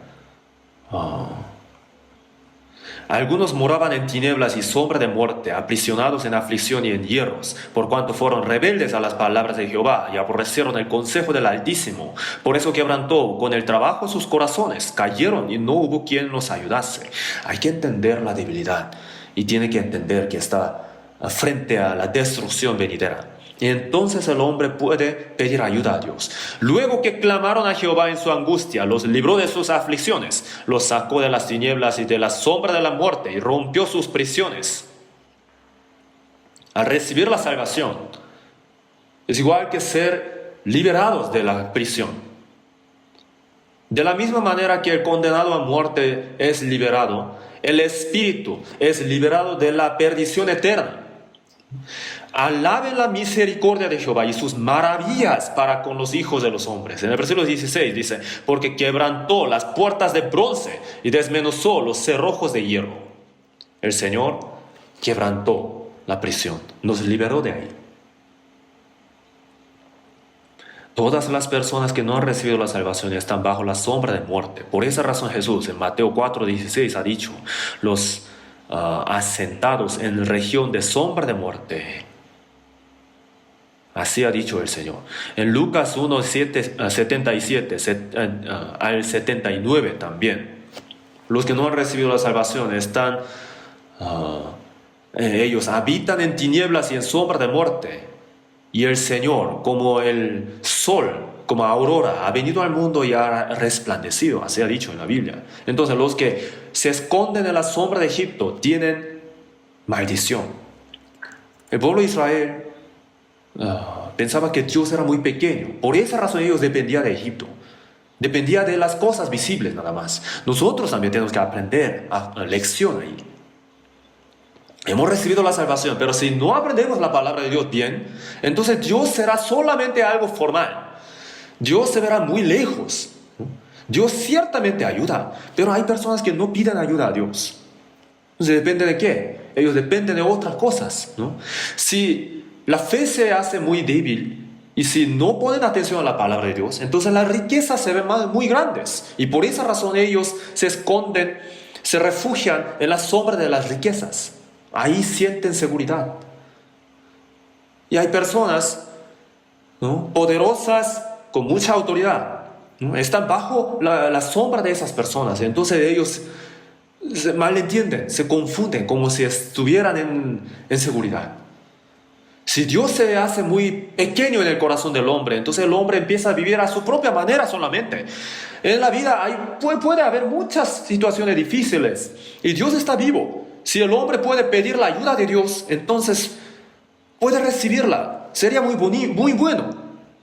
algunos moraban en tinieblas y sombra de muerte, aprisionados en aflicción y en hierros, por cuanto fueron rebeldes a las palabras de Jehová y aborrecieron el consejo del Altísimo. Por eso quebrantó con el trabajo sus corazones, cayeron y no hubo quien los ayudase. Hay que entender la debilidad y tiene que entender que está frente a la destrucción venidera. Y entonces el hombre puede pedir ayuda a Dios. Luego que clamaron a Jehová en su angustia, los libró de sus aflicciones, los sacó de las tinieblas y de la sombra de la muerte y rompió sus prisiones. Al recibir la salvación, es igual que ser liberados de la prisión. De la misma manera que el condenado a muerte es liberado, el espíritu es liberado de la perdición eterna. Alaben la misericordia de Jehová y sus maravillas para con los hijos de los hombres. En el versículo 16 dice, porque quebrantó las puertas de bronce y desmenuzó los cerrojos de hierro. El Señor quebrantó la prisión, nos liberó de ahí. Todas las personas que no han recibido la salvación están bajo la sombra de muerte. Por esa razón Jesús en Mateo 4:16 ha dicho, los asentados en región de sombra de muerte. Así ha dicho el Señor. En Lucas 1:77 al 79 también. Los que no han recibido la salvación están, ellos habitan en tinieblas y en sombra de muerte. Y el Señor, como el sol, como aurora, ha venido al mundo y ha resplandecido. Así ha dicho en la Biblia. Entonces los que se esconden en la sombra de Egipto tienen maldición. El pueblo de Israel pensaba que Dios era muy pequeño. Por esa razón ellos dependían de Egipto. Dependía de las cosas visibles nada más. Nosotros también tenemos que aprender a lección ahí. Hemos recibido la salvación, pero si no aprendemos la palabra de Dios bien, entonces Dios será solamente algo formal. Dios se verá muy lejos. Dios ciertamente ayuda, pero hay personas que no piden ayuda a Dios. Entonces, ¿depende de qué? Ellos dependen de otras cosas, ¿no? Si la fe se hace muy débil y si no ponen atención a la palabra de Dios, entonces las riquezas se ven muy grandes. Y por esa razón ellos se esconden, se refugian en la sombra de las riquezas. Ahí sienten seguridad. Y hay personas, ¿no?, poderosas, con mucha autoridad, ¿no? Están bajo la sombra de esas personas. Entonces ellos se malentienden, se confunden, como si estuvieran en seguridad. Si Dios se hace muy pequeño en el corazón del hombre, entonces el hombre empieza a vivir a su propia manera solamente. En la vida puede haber muchas situaciones difíciles y Dios está vivo. Si el hombre puede pedir la ayuda de Dios, entonces puede recibirla. Sería muy bueno,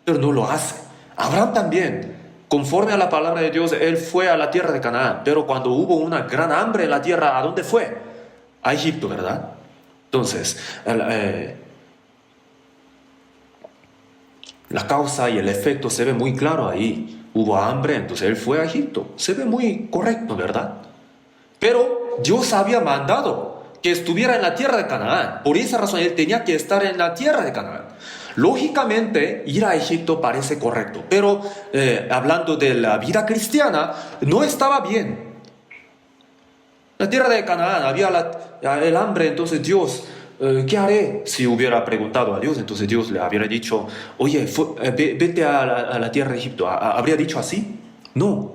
pero no lo hace. Abraham también, conforme a la palabra de Dios, él fue a la tierra de Canaán, pero cuando hubo una gran hambre en la tierra, ¿a dónde fue? A Egipto, ¿verdad? Entonces, la causa y el efecto se ve muy claro ahí. Hubo hambre, entonces él fue a Egipto. Se ve muy correcto, ¿verdad? Pero Dios había mandado que estuviera en la tierra de Canaán. Por esa razón él tenía que estar en la tierra de Canaán. Lógicamente, ir a Egipto parece correcto. Pero hablando de la vida cristiana, no estaba bien. La tierra de Canaán había el hambre, entonces Dios... ¿qué haré? Si hubiera preguntado a Dios, entonces Dios le habría dicho, oye, vete a la tierra de Egipto. ¿Habría dicho así? No.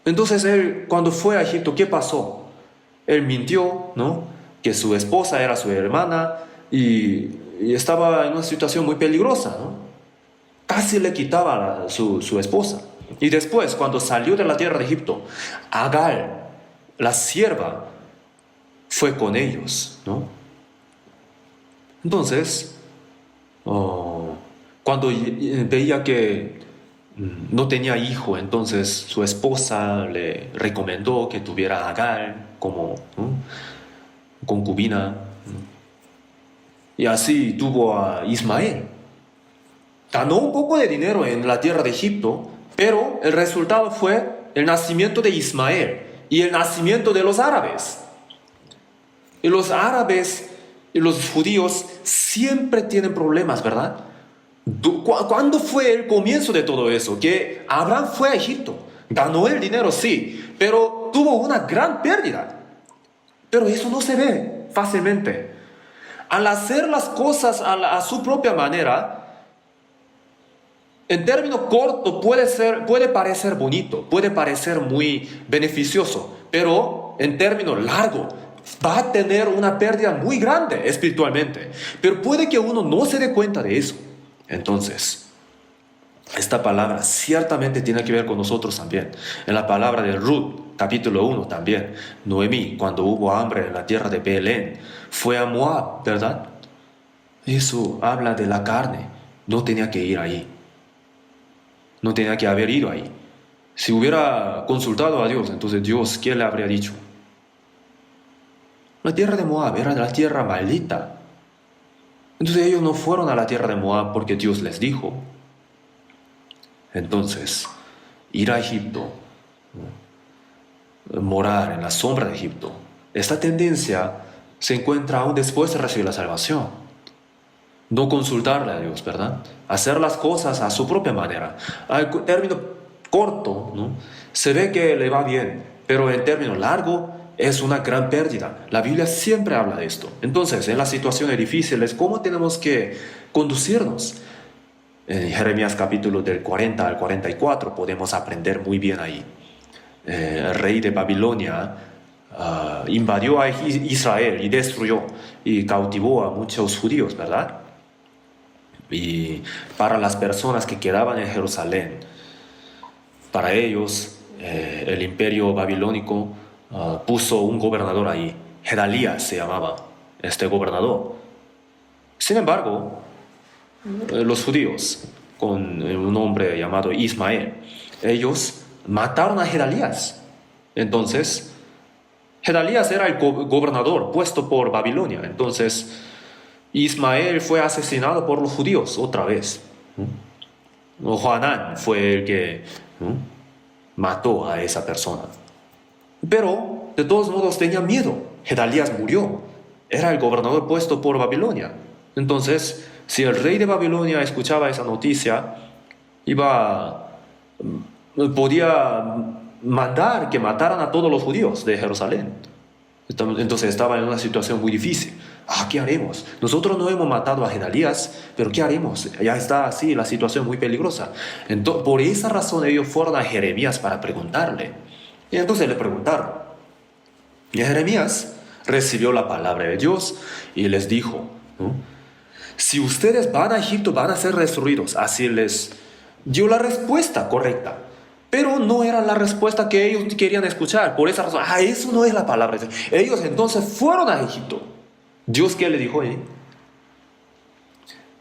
Entonces él, cuando fue a Egipto, ¿qué pasó? Él mintió, ¿no? Que su esposa era su hermana y estaba en una situación muy peligrosa, ¿no? Casi le quitaba su esposa. Y después, cuando salió de la tierra de Egipto, Agar, la sierva, fue con ellos, ¿no? Entonces, cuando veía que no tenía hijo, entonces su esposa le recomendó que tuviera a Agar como, ¿no?, concubina. Y así tuvo a Ismael. Ganó un poco de dinero en la tierra de Egipto, pero el resultado fue el nacimiento de Ismael y el nacimiento de los árabes. Y los árabes y los judíos siempre tienen problemas, ¿verdad? ¿Cuándo fue el comienzo de todo eso? Que Abraham fue a Egipto, ganó el dinero, sí, pero tuvo una gran pérdida. Pero eso no se ve fácilmente. Al hacer las cosas a su propia manera, en término corto puede parecer bonito, puede parecer muy beneficioso, pero en término largo va a tener una pérdida muy grande espiritualmente. Pero puede que uno no se dé cuenta de eso. Entonces, esta palabra ciertamente tiene que ver con nosotros también. En la palabra de Ruth, capítulo 1 también, Noemí, cuando hubo hambre en la tierra de Belén, fue a Moab, ¿verdad? Eso habla de la carne. No tenía que ir ahí. No tenía que haber ido ahí. Si hubiera consultado a Dios, entonces Dios, ¿qué le habría dicho? La tierra de Moab era la tierra maldita. Entonces ellos no fueron a la tierra de Moab porque Dios les dijo. Entonces, ir a Egipto, morar en la sombra de Egipto, esta tendencia se encuentra aún después de recibir la salvación. No consultarle a Dios, ¿verdad? Hacer las cosas a su propia manera. Al término corto, ¿no?, se ve que le va bien, pero en término largo es una gran pérdida. La Biblia siempre habla de esto. Entonces, en las situaciones difíciles, ¿cómo tenemos que conducirnos? En Jeremías capítulo del 40 al 44 podemos aprender muy bien ahí. El rey de Babilonia invadió a Israel y destruyó y cautivó a muchos judíos, ¿verdad? Y para las personas que quedaban en Jerusalén, para ellos el imperio babilónico puso un gobernador ahí. Gedalías se llamaba este gobernador. Sin embargo, los judíos, con un hombre llamado Ismael, ellos mataron a Gedalías. Entonces, Gedalías era el gobernador puesto por Babilonia. Entonces, Ismael fue asesinado por los judíos otra vez. Johanán fue el que mató a esa persona. Pero, de todos modos, tenía miedo. Gedalías murió. Era el gobernador puesto por Babilonia. Entonces, si el rey de Babilonia escuchaba esa noticia, podía mandar que mataran a todos los judíos de Jerusalén. Entonces estaba en una situación muy difícil. ¿Qué haremos? Nosotros no hemos matado a Gedalías, pero ¿qué haremos? Ya está así la situación muy peligrosa. Entonces, por esa razón ellos fueron a Jeremías para preguntarle. Y entonces le preguntaron. Y Jeremías recibió la palabra de Dios y les dijo, ¿no?, si ustedes van a Egipto van a ser destruidos. Así les dio la respuesta correcta. Pero no era la respuesta que ellos querían escuchar. Por esa razón, eso no es la palabra de Dios. Ellos entonces fueron a Egipto. ¿Dios qué le dijo?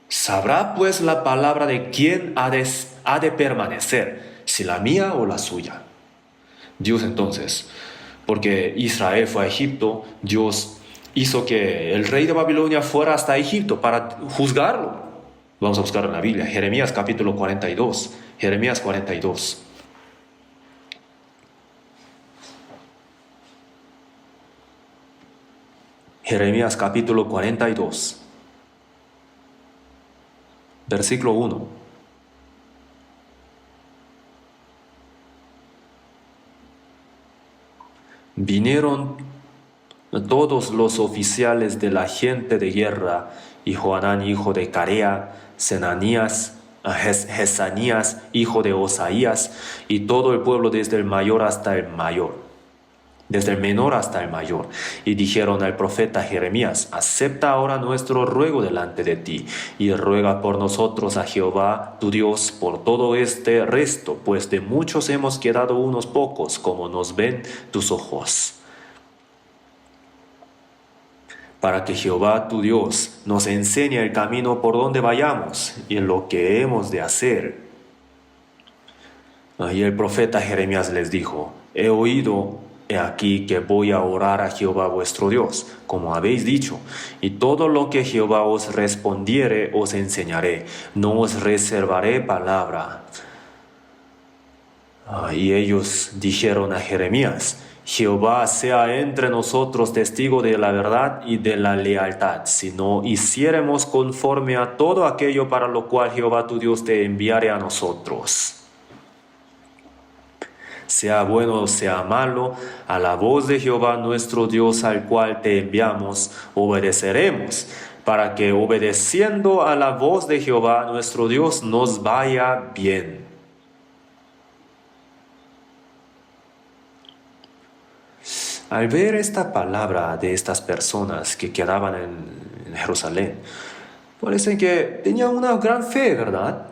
Sabrá pues la palabra de quién ha de permanecer, si la mía o la suya. Dios entonces, porque Israel fue a Egipto, Dios hizo que el rey de Babilonia fuera hasta Egipto para juzgarlo. Vamos a buscar en la Biblia, Jeremías capítulo 42. Jeremías 42. Jeremías capítulo 42, versículo 1. Vinieron todos los oficiales de la gente de guerra y Johanán hijo de Carea, Senanías, a Jesanías, hijo de Osaías, y todo el pueblo desde el mayor hasta el mayor, desde el menor hasta el mayor, y dijeron al profeta Jeremías: acepta ahora nuestro ruego delante de ti, y ruega por nosotros a Jehová tu Dios por todo este resto, pues de muchos hemos quedado unos pocos, como nos ven tus ojos. Para que Jehová tu Dios nos enseñe el camino por donde vayamos y lo que hemos de hacer. Y el profeta Jeremías les dijo: he oído, he aquí que voy a orar a Jehová vuestro Dios, como habéis dicho, y todo lo que Jehová os respondiere os enseñaré, no os reservaré palabra. Y ellos dijeron a Jeremías: Jehová sea entre nosotros testigo de la verdad y de la lealtad, si no hiciéremos conforme a todo aquello para lo cual Jehová tu Dios te enviare a nosotros. Sea bueno o sea malo, a la voz de Jehová nuestro Dios al cual te enviamos, obedeceremos, para que obedeciendo a la voz de Jehová nuestro Dios nos vaya bien. Al ver esta palabra de estas personas que quedaban en Jerusalén, parece que tenían una gran fe, ¿verdad?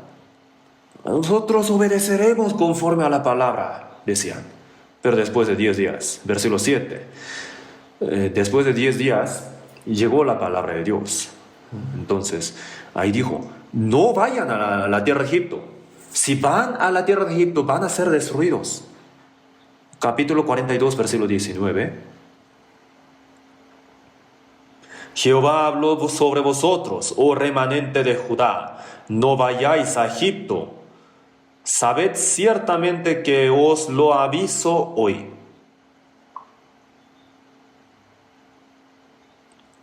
Nosotros obedeceremos conforme a la palabra, decían. Pero después de 10 días, versículo 7, después de 10 días llegó la palabra de Dios. Entonces, ahí dijo: no vayan a la tierra de Egipto. Si van a la tierra de Egipto, van a ser destruidos. Capítulo 42, versículo 19. Jehová habló sobre vosotros, oh remanente de Judá: no vayáis a Egipto. Sabed ciertamente que os lo aviso hoy.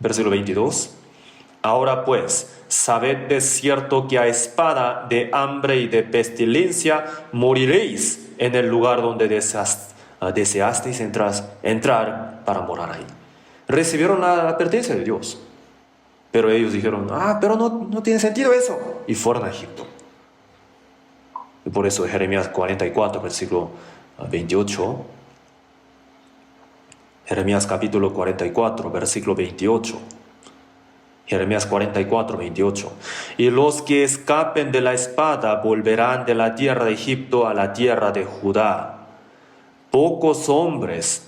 Versículo 22. Ahora pues, sabed de cierto que a espada, de hambre y de pestilencia moriréis en el lugar donde deseasteis entrar para morar ahí. Recibieron la advertencia de Dios, pero ellos dijeron: pero no tiene sentido eso, y fueron a Egipto. Y por eso Jeremías 44, versículo 28, Jeremías capítulo 44, versículo 28, Jeremías 44, 28. Y los que escapen de la espada volverán de la tierra de Egipto a la tierra de Judá. Pocos hombres.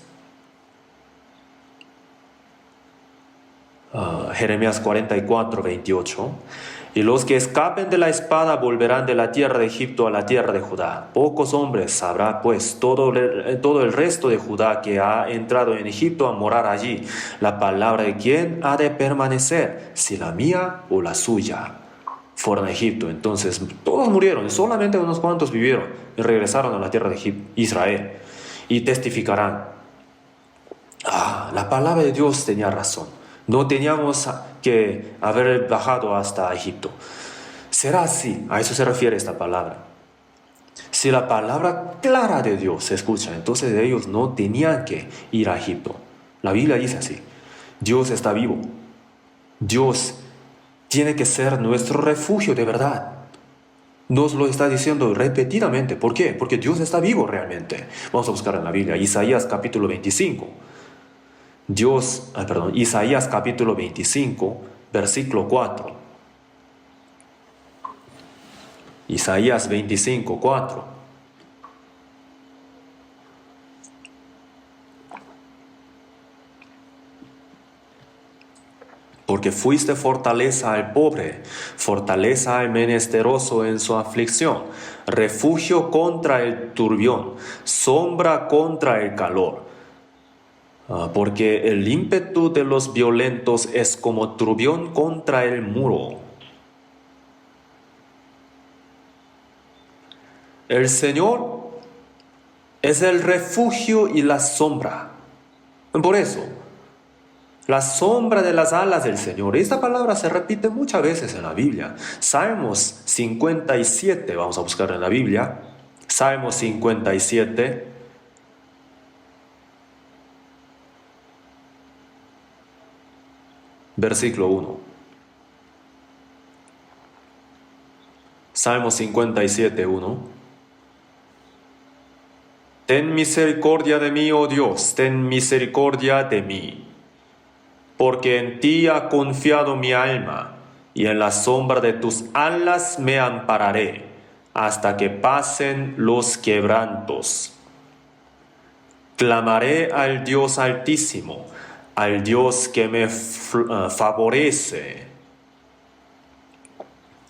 Jeremías 44, 28. Y los que escapen de la espada volverán de la tierra de Egipto a la tierra de Judá. Pocos hombres sabrá pues todo el resto de Judá que ha entrado en Egipto a morar allí. La palabra de quién ha de permanecer, si la mía o la suya. Fueron a Egipto, entonces todos murieron, solamente unos cuantos vivieron y regresaron a la tierra de Israel y testificarán: la palabra de Dios tenía razón. No teníamos que haber bajado hasta Egipto. Será así, a eso se refiere esta palabra. Si la palabra clara de Dios se escucha, entonces ellos no tenían que ir a Egipto. La Biblia dice así: Dios está vivo. Dios tiene que ser nuestro refugio de verdad. Nos lo está diciendo repetidamente. ¿Por qué? Porque Dios está vivo realmente. Vamos a buscar en la Biblia, Isaías capítulo 25. Isaías capítulo 25, versículo 4. Isaías 25, 4. Porque fuiste fortaleza al pobre, fortaleza al menesteroso en su aflicción, refugio contra el turbión, sombra contra el calor. Porque el ímpetu de los violentos es como turbión contra el muro. El Señor es el refugio y la sombra. Por eso, la sombra de las alas del Señor. Esta palabra se repite muchas veces en la Biblia. Salmos 57, vamos a buscar en la Biblia. Salmos 57. Versículo 1. Salmo 57:1. Ten misericordia de mí, oh Dios, ten misericordia de mí, porque en ti ha confiado mi alma, y en la sombra de tus alas me ampararé, hasta que pasen los quebrantos. Clamaré al Dios Altísimo, al Dios que me favorece.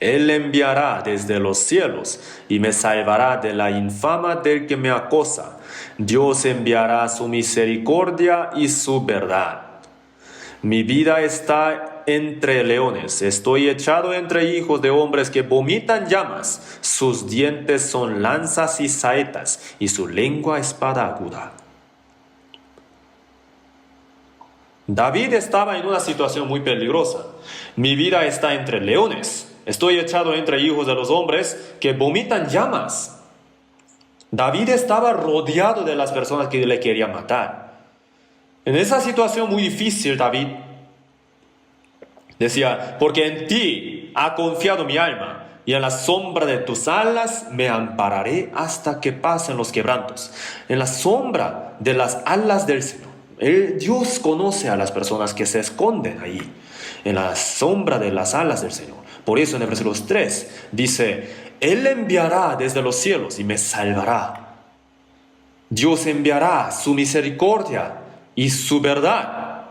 Él enviará desde los cielos y me salvará de la infamia del que me acosa. Dios enviará su misericordia y su verdad. Mi vida está entre leones, estoy echado entre hijos de hombres que vomitan llamas. Sus dientes son lanzas y saetas, y su lengua espada aguda. David estaba en una situación muy peligrosa. Mi vida está entre leones. Estoy echado entre hijos de los hombres que vomitan llamas. David estaba rodeado de las personas que le querían matar. En esa situación muy difícil, David decía, porque en ti ha confiado mi alma, y en la sombra de tus alas me ampararé hasta que pasen los quebrantos. En la sombra de las alas del Señor. Dios conoce a las personas que se esconden ahí, en la sombra de las alas del Señor. Por eso en el versículo 3 dice, Él enviará desde los cielos y me salvará. Dios enviará su misericordia y su verdad.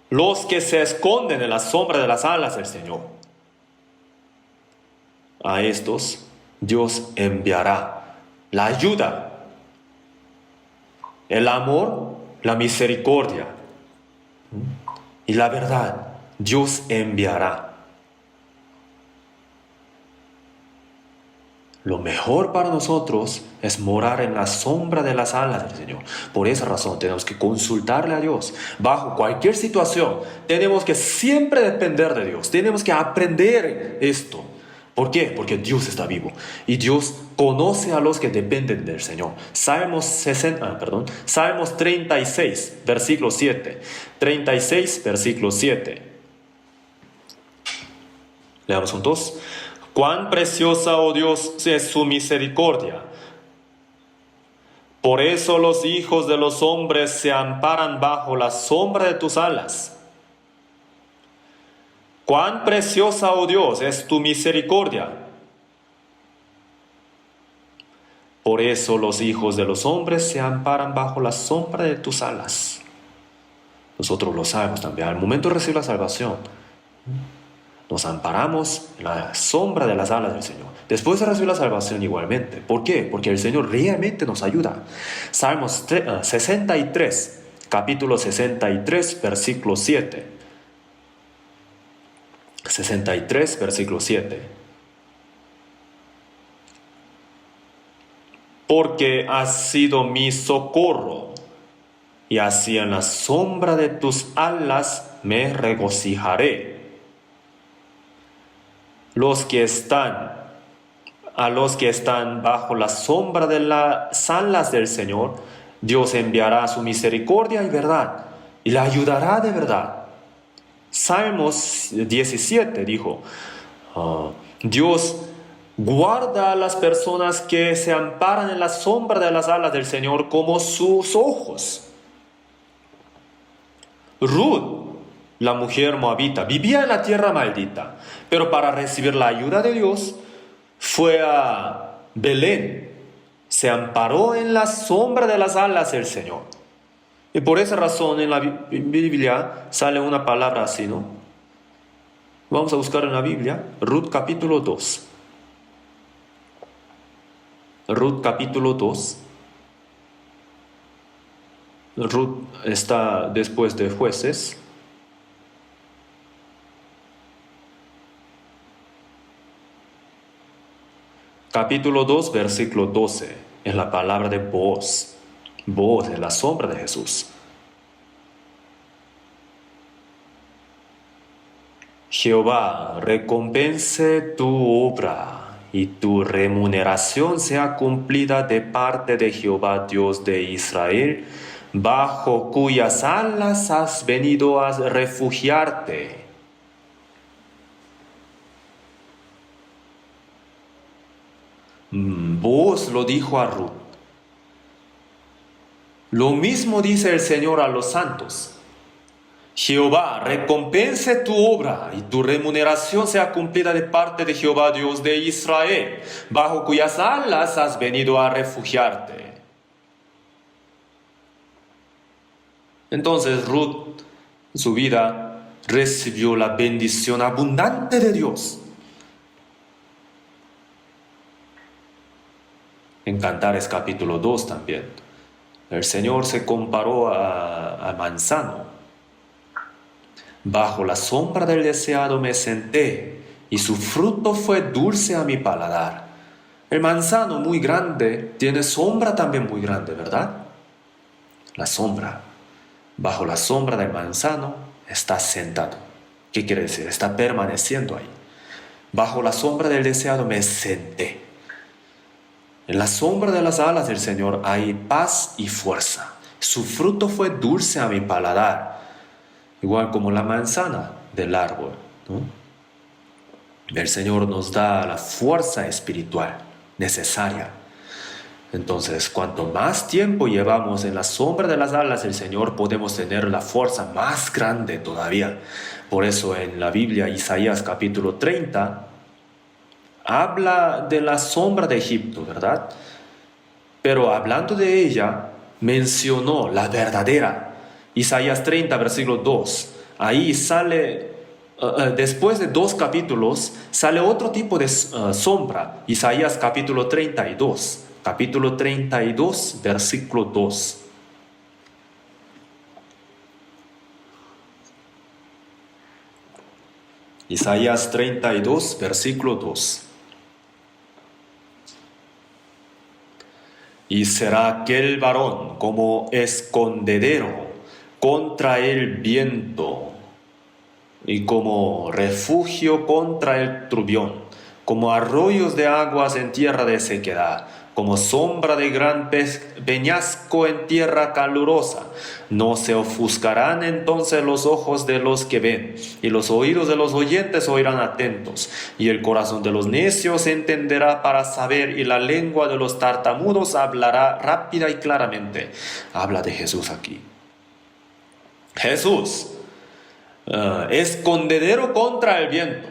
Los que se esconden en la sombra de las alas del Señor, a estos Dios enviará la ayuda, el amor, la misericordia y la verdad. Dios enviará. Lo mejor para nosotros es morar en la sombra de las alas del Señor. Por esa razón tenemos que consultarle a Dios. Bajo cualquier situación, tenemos que siempre depender de Dios. Tenemos que aprender esto. ¿Por qué? Porque Dios está vivo. Y Dios conoce a los que dependen del Señor. Salmos 36, versículo 7. 36, versículo 7. Leamos juntos. Cuán preciosa, oh Dios, es su misericordia. Por eso los hijos de los hombres se amparan bajo la sombra de tus alas. Cuán preciosa, oh Dios, es tu misericordia. Por eso los hijos de los hombres se amparan bajo la sombra de tus alas. Nosotros lo sabemos también. Al momento de recibir la salvación, nos amparamos en la sombra de las alas del Señor. Después de recibir la salvación igualmente. ¿Por qué? Porque el Señor realmente nos ayuda. Salmos 63, capítulo 63, versículo 7. 63, versículo 7. Porque has sido mi socorro, y así en la sombra de tus alas me regocijaré. A los que están bajo la sombra de las alas del Señor, Dios enviará su misericordia y verdad, y la ayudará de verdad. Salmos 17 dijo, Dios guarda a las personas que se amparan en la sombra de las alas del Señor como sus ojos. Ruth, la mujer moabita, vivía en la tierra maldita, pero para recibir la ayuda de Dios fue a Belén, se amparó en la sombra de las alas del Señor. Y por esa razón en la Biblia sale una palabra así, ¿no? Vamos a buscar en la Biblia, Ruth capítulo 2. Ruth capítulo 2. Ruth está después de Jueces. Capítulo 2, versículo 12. Es la palabra de Booz. Booz es la sombra de Jesús. Jehová, recompense tu obra, y tu remuneración sea cumplida de parte de Jehová Dios de Israel, bajo cuyas alas has venido a refugiarte. Boaz lo dijo a Ruth. Lo mismo dice el Señor a los santos. Jehová recompense tu obra y tu remuneración sea cumplida de parte de Jehová Dios de Israel, bajo cuyas alas has venido a refugiarte. Entonces Ruth, en su vida, recibió la bendición abundante de Dios. En Cantares capítulo 2 también, el Señor se comparó a manzano. Bajo la sombra del deseado me senté, y su fruto fue dulce a mi paladar. El manzano muy grande tiene sombra también muy grande, ¿verdad? La sombra. Bajo la sombra del manzano está sentado. ¿Qué quiere decir? Está permaneciendo ahí. Bajo la sombra del deseado me senté. En la sombra de las alas del Señor hay paz y fuerza. Su fruto fue dulce a mi paladar, igual como la manzana del árbol, ¿no? El Señor nos da la fuerza espiritual necesaria. Entonces, cuanto más tiempo llevamos en la sombra de las alas del Señor, podemos tener la fuerza más grande todavía. Por eso en la Biblia, Isaías capítulo 30, habla de la sombra de Egipto, ¿verdad? Pero hablando de ella, mencionó la verdadera. Isaías 30, versículo 2. Ahí sale, después de 2 capítulos, sale otro tipo de sombra. Isaías capítulo 32. Capítulo 32, versículo 2. Isaías 32, versículo 2. Y será aquel varón como escondedero contra el viento y como refugio contra el turbión, como arroyos de aguas en tierra de sequedad, como sombra de gran peñasco en tierra calurosa. No se ofuscarán entonces los ojos de los que ven, y los oídos de los oyentes oirán atentos, y el corazón de los necios entenderá para saber, y la lengua de los tartamudos hablará rápida y claramente. Habla de Jesús aquí. Jesús, escondedero contra el viento,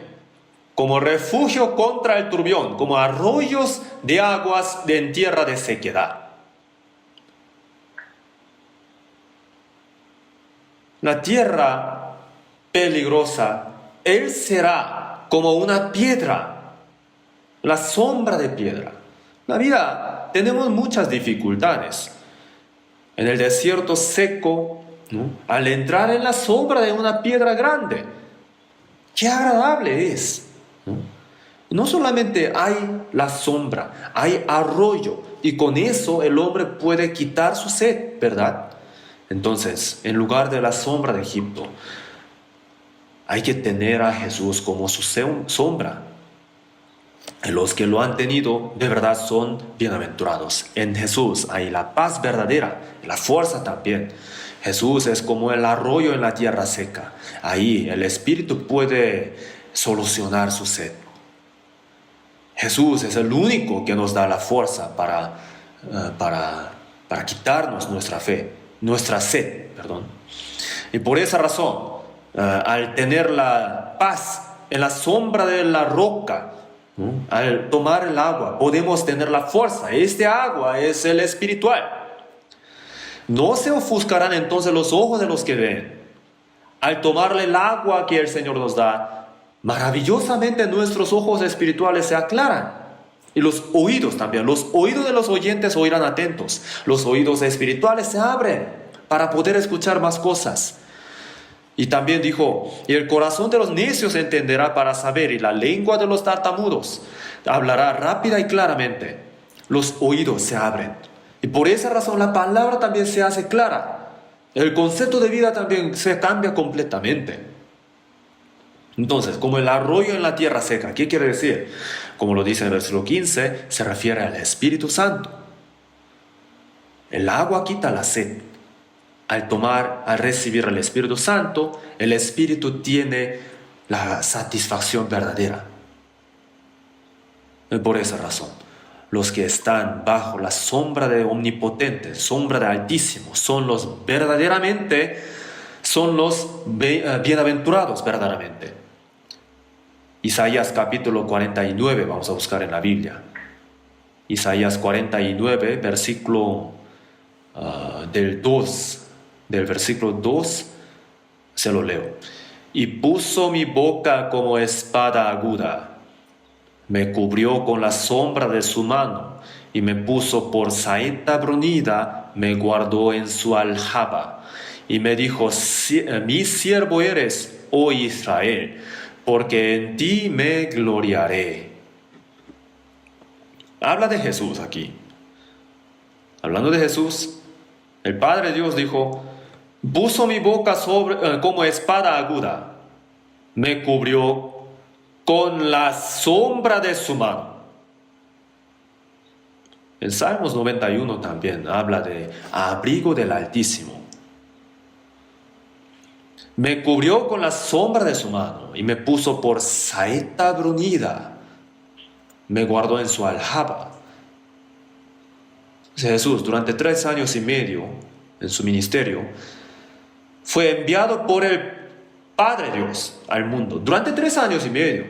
como refugio contra el turbión, como arroyos de aguas en tierra de sequedad. La tierra peligrosa, Él será como una piedra, la sombra de piedra. La vida, tenemos muchas dificultades. En el desierto seco, ¿no? Al entrar en la sombra de una piedra grande, qué agradable es. No solamente hay la sombra, hay arroyo, y con eso el hombre puede quitar su sed, ¿verdad? Entonces, en lugar de la sombra de Egipto, hay que tener a Jesús como su sombra. Los que lo han tenido de verdad son bienaventurados. En Jesús hay la paz verdadera, la fuerza también. Jesús es como el arroyo en la tierra seca. Ahí el Espíritu puede solucionar su sed. Jesús es el único que nos da la fuerza para quitarnos nuestra sed. Y por esa razón, al tener la paz en la sombra de la roca, ¿no? Al tomar el agua, podemos tener la fuerza. Este agua es el espiritual. No se ofuscarán entonces los ojos de los que ven. Al tomarle el agua que el Señor nos da, maravillosamente nuestros ojos espirituales se aclaran. Y los oídos también, los oídos de los oyentes oirán atentos. Los oídos espirituales se abren para poder escuchar más cosas. Y también dijo, y el corazón de los necios entenderá para saber, y la lengua de los tartamudos hablará rápida y claramente. Los oídos se abren. Y por esa razón la palabra también se hace clara. El concepto de vida también se cambia completamente. Entonces, como el arroyo en la tierra seca, ¿qué quiere decir? Como lo dice en el versículo 15, se refiere al Espíritu Santo. El agua quita la sed. Al recibir el Espíritu Santo, el Espíritu tiene la satisfacción verdadera. Por esa razón, los que están bajo la sombra de Omnipotente, sombra de Altísimo, son los bienaventurados verdaderamente. Isaías capítulo 49, vamos a buscar en la Biblia. Isaías 49, versículo del versículo 2, se lo leo. Y puso mi boca como espada aguda, me cubrió con la sombra de su mano, y me puso por saeta bruñida, me guardó en su aljaba, y me dijo, mi siervo eres, oh Israel, porque en ti me gloriaré. Habla de Jesús aquí. Hablando de Jesús, el Padre Dios dijo, puso mi boca como espada aguda, me cubrió con la sombra de su mano. En Salmos 91 también habla de abrigo del Altísimo. Me cubrió con la sombra de su mano y me puso por saeta bruñida. Me guardó en su aljaba. Jesús, durante 3 años y medio en su ministerio, fue enviado por el Padre Dios al mundo. Durante 3 años y medio,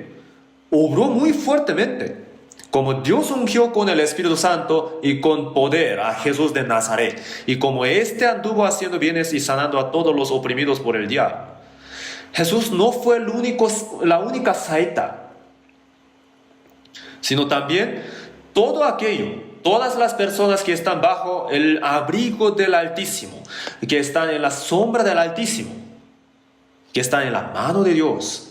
obró muy fuertemente. Como Dios ungió con el Espíritu Santo y con poder a Jesús de Nazaret, y como éste anduvo haciendo bienes y sanando a todos los oprimidos por el diablo, Jesús no fue la única saeta, sino también todas las personas que están bajo el abrigo del Altísimo, que están en la sombra del Altísimo, que están en la mano de Dios.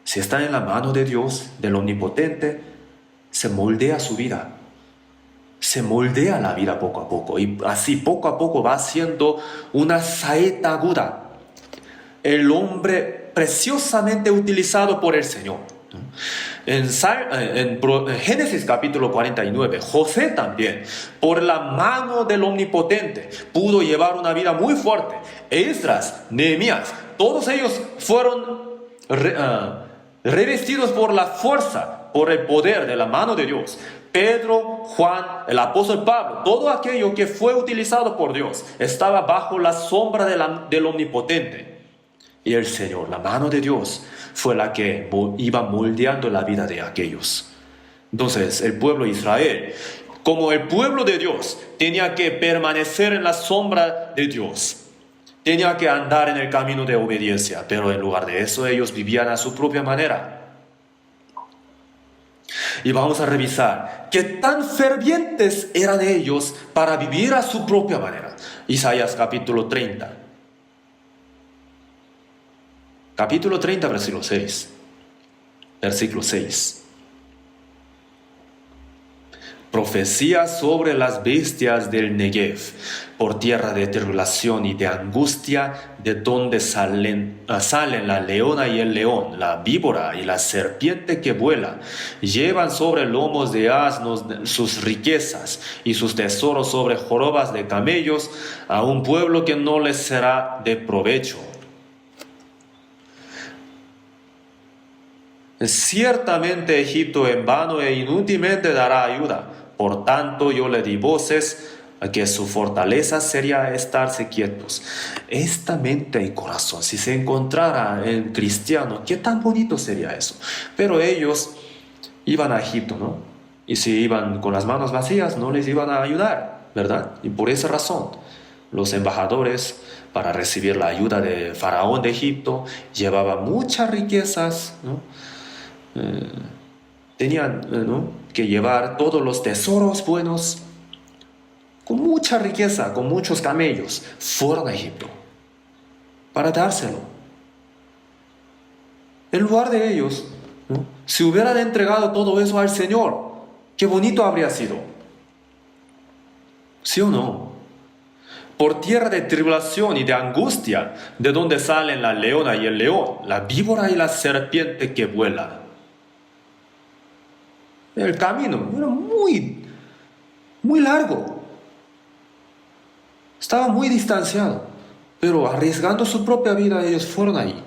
Si están en la mano de Dios, del Omnipotente, se moldea su vida. Se moldea la vida poco a poco. Y así poco a poco va siendo una saeta aguda. El hombre preciosamente utilizado por el Señor. En Génesis capítulo 49, José también, por la mano del Omnipotente, pudo llevar una vida muy fuerte. Esdras, Nehemías, todos ellos fueron revestidos por la fuerza, por el poder de la mano de Dios. Pedro, Juan, el apóstol Pablo, todo aquello que fue utilizado por Dios estaba bajo la sombra del Omnipotente. Y el Señor, la mano de Dios, fue la que iba moldeando la vida de aquellos. Entonces, el pueblo de Israel, como el pueblo de Dios, tenía que permanecer en la sombra de Dios. Tenía que andar en el camino de obediencia, pero en lugar de eso ellos vivían a su propia manera. Y vamos a revisar qué tan fervientes eran ellos para vivir a su propia manera. Isaías capítulo 30. Capítulo 30, versículo 6. Versículo 6. Profecía sobre las bestias del Negev, por tierra de tribulación y de angustia, de donde salen la leona y el león, la víbora y la serpiente que vuela. Llevan sobre lomos de asnos sus riquezas y sus tesoros sobre jorobas de camellos, a un pueblo que no les será de provecho. Ciertamente Egipto en vano e inútilmente dará ayuda. Por tanto yo le di voces, a que su fortaleza sería estarse quietos. Esta mente y corazón, si se encontrara en cristiano, qué tan bonito sería eso. Pero ellos iban a Egipto, ¿no? Y si iban con las manos vacías, no les iban a ayudar, ¿verdad? Y por esa razón, los embajadores, para recibir la ayuda de Faraón de Egipto, llevaban muchas riquezas, ¿no? Tenían, ¿no?, que llevar todos los tesoros buenos, con mucha riqueza, con muchos camellos, fueron a Egipto para dárselo. En lugar de ellos, ¿no?, si hubieran entregado todo eso al Señor, qué bonito habría sido. ¿Sí o no? Por tierra de tribulación y de angustia, de donde salen la leona y el león, la víbora y la serpiente que vuela. El camino era muy, muy largo. Estaba muy distanciado, pero arriesgando su propia vida, ellos fueron ahí.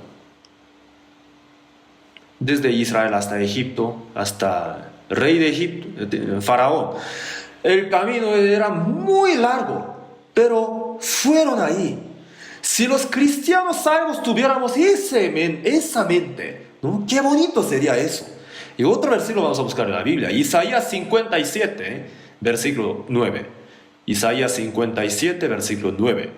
Desde Israel hasta Egipto, hasta rey de Egipto, Faraón. El camino era muy largo, pero fueron ahí. Si los cristianos salvos tuviéramos esa mente, ¿no? Qué bonito sería eso. Y otro versículo vamos a buscar en la Biblia, Isaías 57, versículo 9. Isaías 57, versículo 9.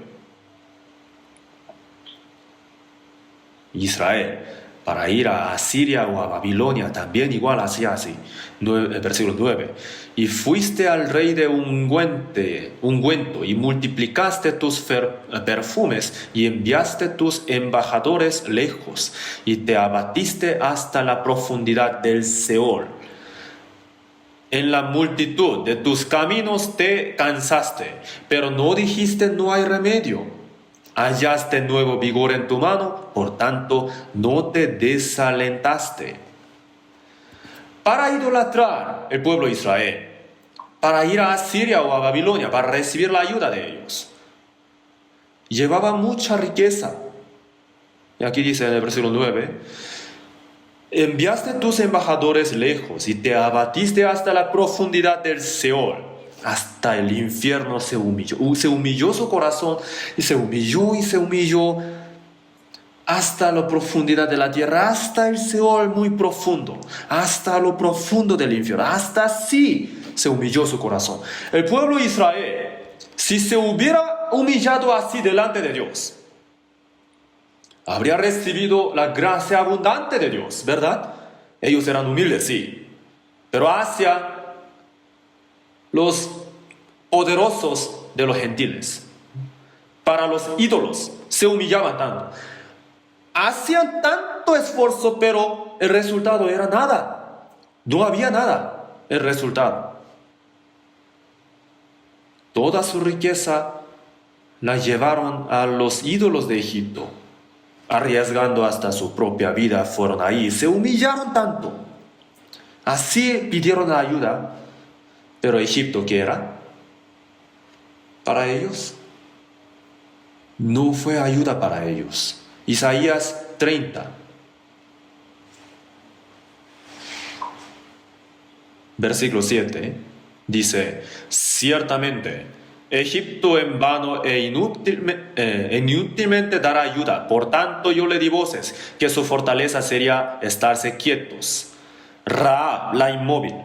Israel, para ir a Asiria o a Babilonia, también igual hacía así. Versículo 9. Y fuiste al rey de ungüento y multiplicaste tus perfumes y enviaste tus embajadores lejos y te abatiste hasta la profundidad del Seol. En la multitud de tus caminos te cansaste, pero no dijiste no hay remedio. Hallaste nuevo vigor en tu mano, por tanto no te desalentaste. Para idolatrar el pueblo de Israel, para ir a Asiria o a Babilonia, para recibir la ayuda de ellos, llevaba mucha riqueza. Y aquí dice en el versículo 9, enviaste tus embajadores lejos y te abatiste hasta la profundidad del Seol. Hasta el infierno se humilló su corazón y se humilló hasta la profundidad de la tierra, hasta el Seol muy profundo, hasta lo profundo del infierno, hasta así se humilló su corazón. El pueblo de Israel, si se hubiera humillado así delante de Dios, habría recibido la gracia abundante de Dios, ¿verdad? Ellos eran humildes, sí, pero hacia los poderosos de los gentiles, para los ídolos, se humillaban tanto. Hacían tanto esfuerzo, pero el resultado era nada. No había nada, el resultado. Toda su riqueza la llevaron a los ídolos de Egipto, arriesgando hasta su propia vida, fueron ahí, se humillaron tanto. Así pidieron ayuda. Pero Egipto, ¿qué era? Para ellos, no fue ayuda para ellos. Isaías 30, versículo 7, dice, ciertamente, Egipto en vano e inútilmente dará ayuda, por tanto yo le di voces, que su fortaleza sería estarse quietos. Rahab, la inmóvil.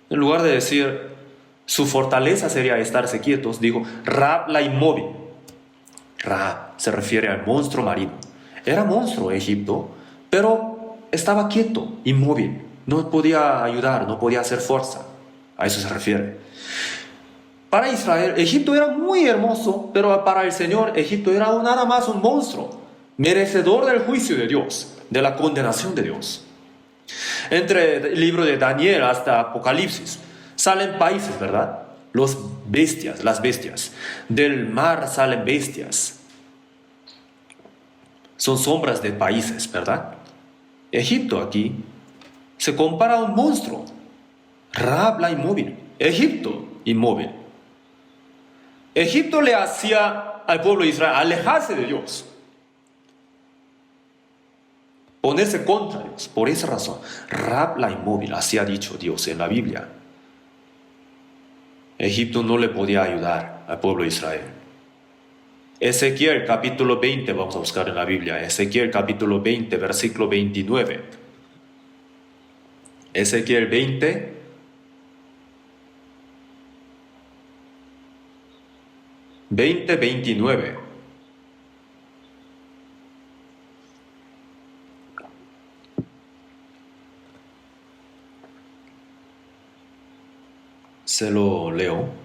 En lugar de decir su fortaleza sería estarse quietos, digo Rahab la inmóvil. Rahab se refiere al monstruo marino. Era monstruo Egipto, pero estaba quieto, inmóvil. No podía ayudar, no podía hacer fuerza. A eso se refiere. Para Israel, Egipto era muy hermoso, pero para el Señor, Egipto era nada más un monstruo, merecedor del juicio de Dios, de la condenación de Dios. Entre el libro de Daniel hasta Apocalipsis salen países, ¿verdad? Las bestias. Del mar salen bestias. Son sombras de países, ¿verdad? Egipto aquí se compara a un monstruo. Rahab la inmóvil. Egipto inmóvil. Egipto le hacía al pueblo de Israel alejarse de Dios, ponerse contra Dios. Por esa razón, Rahab la inmóvil, así ha dicho Dios en la Biblia. Egipto no le podía ayudar al pueblo de Israel. Ezequiel capítulo 20, vamos a buscar en la Biblia. Ezequiel capítulo 20, versículo 29. Ezequiel 20, veinte, 29. Se lo leo.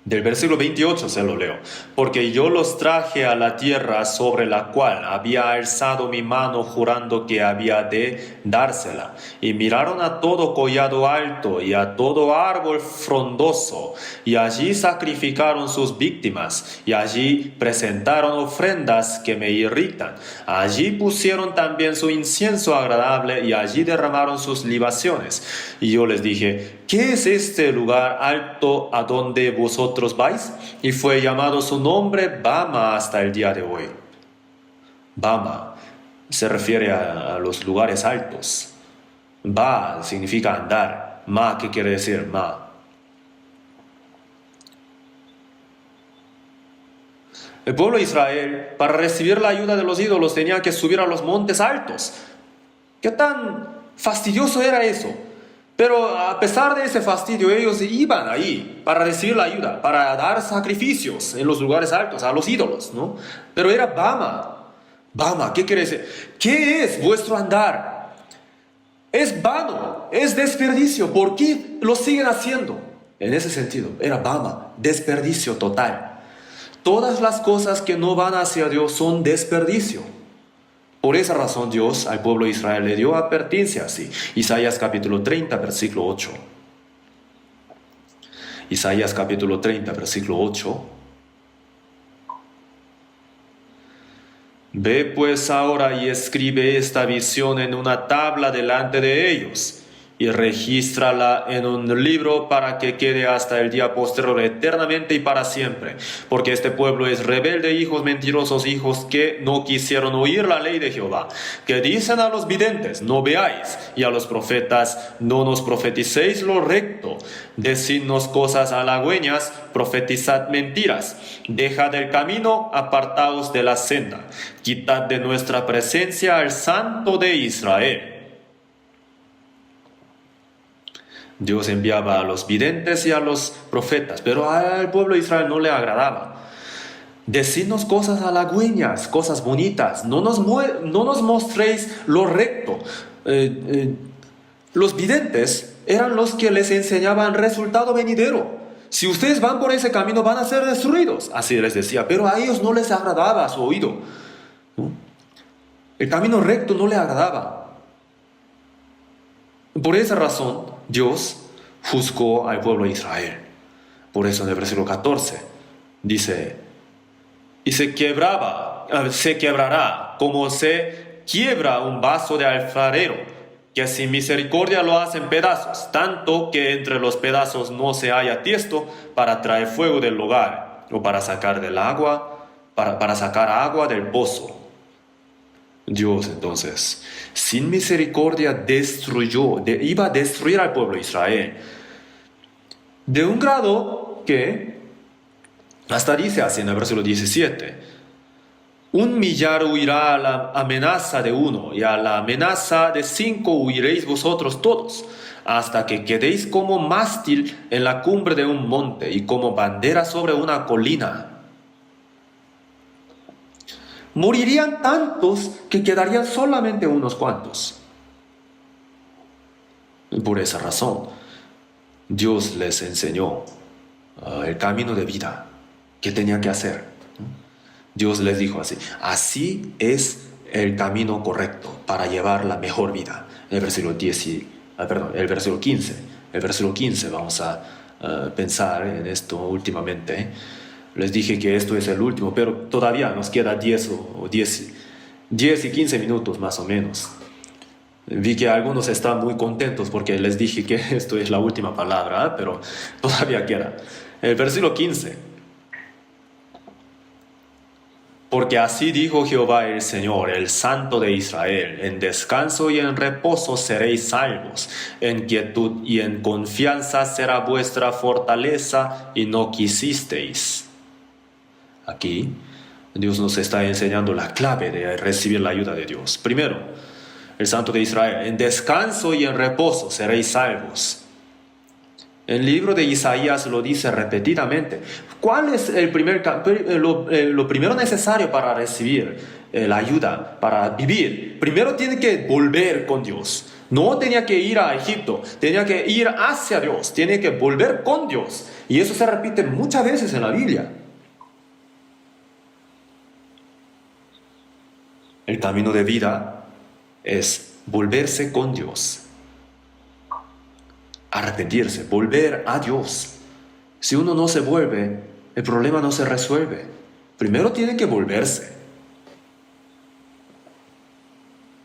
Del versículo 28 se lo leo. Porque yo los traje a la tierra sobre la cual había alzado mi mano jurando que había de dársela. Y miraron a todo collado alto y a todo árbol frondoso. Y allí sacrificaron sus víctimas. Y allí presentaron ofrendas que me irritan. Allí pusieron también su incienso agradable y allí derramaron sus libaciones. Y yo les dije, ¿qué es este lugar alto a donde vosotros vais? Y fue llamado su nombre Bama hasta el día de hoy. Bama se refiere a los lugares altos. Ba significa andar. Ma, ¿qué quiere decir ma? El pueblo de Israel, para recibir la ayuda de los ídolos, tenía que subir a los montes altos. ¿Qué tan fastidioso era eso? Pero a pesar de ese fastidio, ellos iban ahí para recibir la ayuda, para dar sacrificios en los lugares altos a los ídolos, ¿no? Pero era Bama. Bama, ¿qué quiere decir? ¿Qué es vuestro andar? Es vano, es desperdicio. ¿Por qué lo siguen haciendo? En ese sentido, era Bama, desperdicio total. Todas las cosas que no van hacia Dios son desperdicio. Por esa razón Dios al pueblo de Israel le dio advertencia así. Isaías capítulo 30, versículo 8. Isaías capítulo 30, versículo 8. Ve pues ahora y escribe esta visión en una tabla delante de ellos, y regístrala en un libro para que quede hasta el día posterior eternamente y para siempre. Porque este pueblo es rebelde, hijos mentirosos, hijos que no quisieron oír la ley de Jehová, que dicen a los videntes, no veáis, y a los profetas, no nos profeticéis lo recto. Decidnos cosas halagüeñas, profetizad mentiras. Dejad el camino, apartaos de la senda. Quitad de nuestra presencia al Santo de Israel. Dios enviaba a los videntes y a los profetas, pero al pueblo de Israel no le agradaba. Decidnos cosas halagüeñas, cosas bonitas, no nos mostréis lo recto. Los videntes eran los que les enseñaban resultado venidero. Si ustedes van por ese camino van a ser destruidos, así les decía, pero a ellos no les agradaba su oído, ¿no? El camino recto no le agradaba. Por esa razón, Dios juzgó al pueblo de Israel. Por eso en el versículo 14 dice, y se quebrará como se quiebra un vaso de alfarero, que sin misericordia lo hacen pedazos, tanto que entre los pedazos no se haya tiesto para traer fuego del hogar, o para sacar del agua, para sacar agua del pozo. Dios entonces, sin misericordia, iba a destruir al pueblo de Israel. De un grado que, hasta dice así en el versículo 17, 1,000,000 huirá a la amenaza de 1, y a la amenaza de 5 huiréis vosotros todos, hasta que quedéis como mástil en la cumbre de un monte, y como bandera sobre una colina. Morirían tantos que quedarían solamente unos cuantos. Por esa razón, Dios les enseñó el camino de vida que tenían que hacer. Dios les dijo así, así es el camino correcto para llevar la mejor vida. El versículo 15. El versículo 15 vamos a pensar en esto últimamente. Les dije que esto es el último, pero todavía nos queda 10 y 15 minutos más o menos. Vi que algunos están muy contentos porque les dije que esto es la última palabra, pero todavía queda. El versículo 15. Porque así dijo Jehová el Señor, el Santo de Israel, en descanso y en reposo seréis salvos, en quietud y en confianza será vuestra fortaleza, y no quisisteis. Aquí Dios nos está enseñando la clave de recibir la ayuda de Dios. Primero, el Santo de Israel, en descanso y en reposo seréis salvos. El libro de Isaías lo dice repetidamente. ¿Cuál es lo primero necesario para recibir la ayuda, para vivir? Primero tiene que volver con Dios. No tenía que ir a Egipto, tenía que ir hacia Dios, tiene que volver con Dios. Y eso se repite muchas veces en la Biblia. El camino de vida es volverse con Dios, arrepentirse, volver a Dios. Si uno no se vuelve, el problema no se resuelve. Primero tiene que volverse.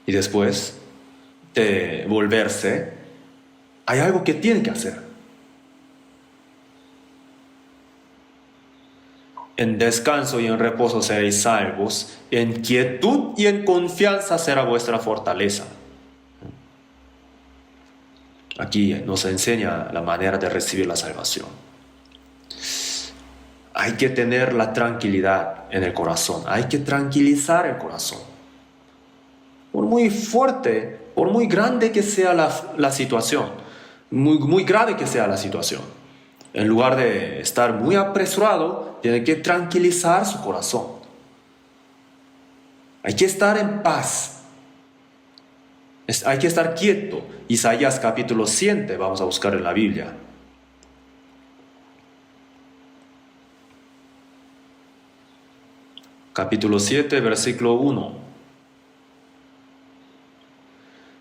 Y después de volverse, hay algo que tiene que hacer. En descanso y en reposo seréis salvos, en quietud y en confianza será vuestra fortaleza. Aquí nos enseña la manera de recibir la salvación. Hay que tener la tranquilidad en el corazón, hay que tranquilizar el corazón. Por muy fuerte, por muy grande que sea la situación, muy grave que sea la situación, en lugar de estar muy apresurado, tiene que tranquilizar su corazón. Hay que estar en paz. Hay que estar quieto. Isaías capítulo 7, vamos a buscar en la Biblia. Capítulo 7, versículo 1.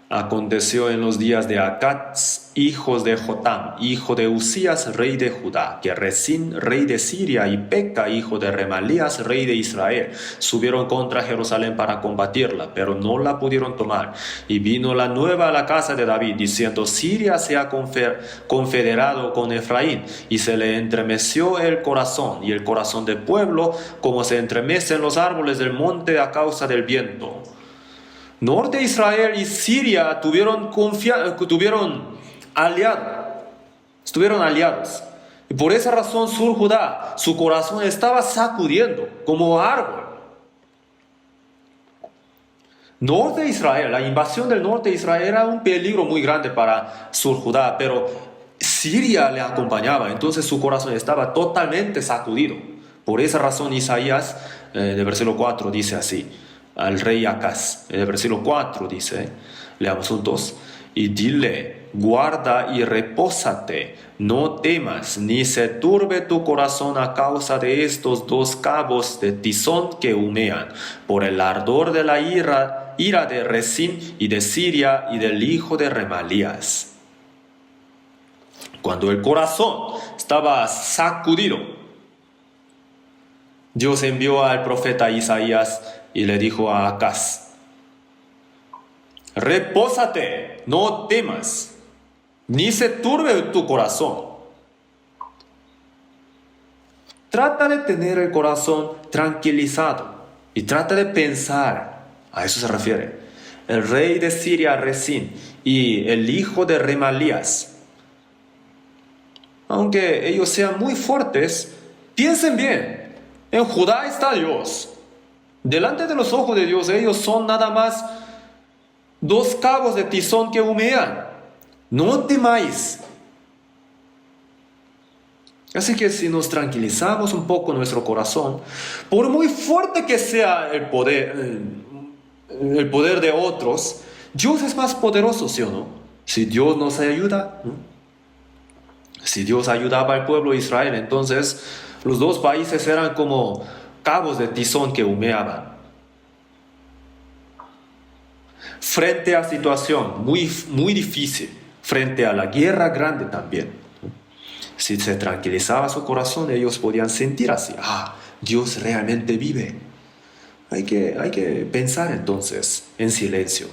Aconteció en los días de Acaz, hijos de Jotam, hijo de Usías, rey de Judá, que Resín, rey de Siria, y Peca, hijo de Remalías, rey de Israel, subieron contra Jerusalén para combatirla, pero no la pudieron tomar. Y vino la nueva a la casa de David, diciendo: Siria se ha confederado con Efraín, y se le entremeció el corazón, y el corazón del pueblo, como se entremecen los árboles del monte a causa del viento. Norte de Israel y Siria estuvieron aliados. Y por esa razón Sur Judá, su corazón estaba sacudiendo como árbol. Norte de Israel, la invasión del norte de Israel era un peligro muy grande para Sur Judá, pero Siria le acompañaba, entonces su corazón estaba totalmente sacudido. Por esa razón Isaías, de versículo 4, dice así al rey Acaz. En el versículo 4 dice, leamos juntos: y dile, guarda y repósate, no temas, ni se turbe tu corazón a causa de estos dos cabos de tizón que humean, por el ardor de la ira de Resín y de Siria y del hijo de Remalías. Cuando el corazón estaba sacudido, Dios envió al profeta Isaías y le dijo a Acaz: repósate, no temas, ni se turbe tu corazón. Trata de tener el corazón tranquilizado y trata de pensar, a eso se refiere, el rey de Siria, Resín, y el hijo de Remalías. Aunque ellos sean muy fuertes, piensen bien, en Judá está Dios. Delante de los ojos de Dios, ellos son nada más dos cabos de tizón que humean. No temáis. Así que si nos tranquilizamos un poco nuestro corazón, por muy fuerte que sea el poder de otros, Dios es más poderoso, ¿sí o no? Si Dios nos ayuda, ¿no? Si Dios ayudaba al pueblo de Israel, entonces los dos países eran como cabos de tizón que humeaban. Frente a situación muy difícil, frente a la guerra grande también, si se tranquilizaba su corazón, ellos podían sentir así: Dios realmente vive. Hay que pensar entonces en silencio: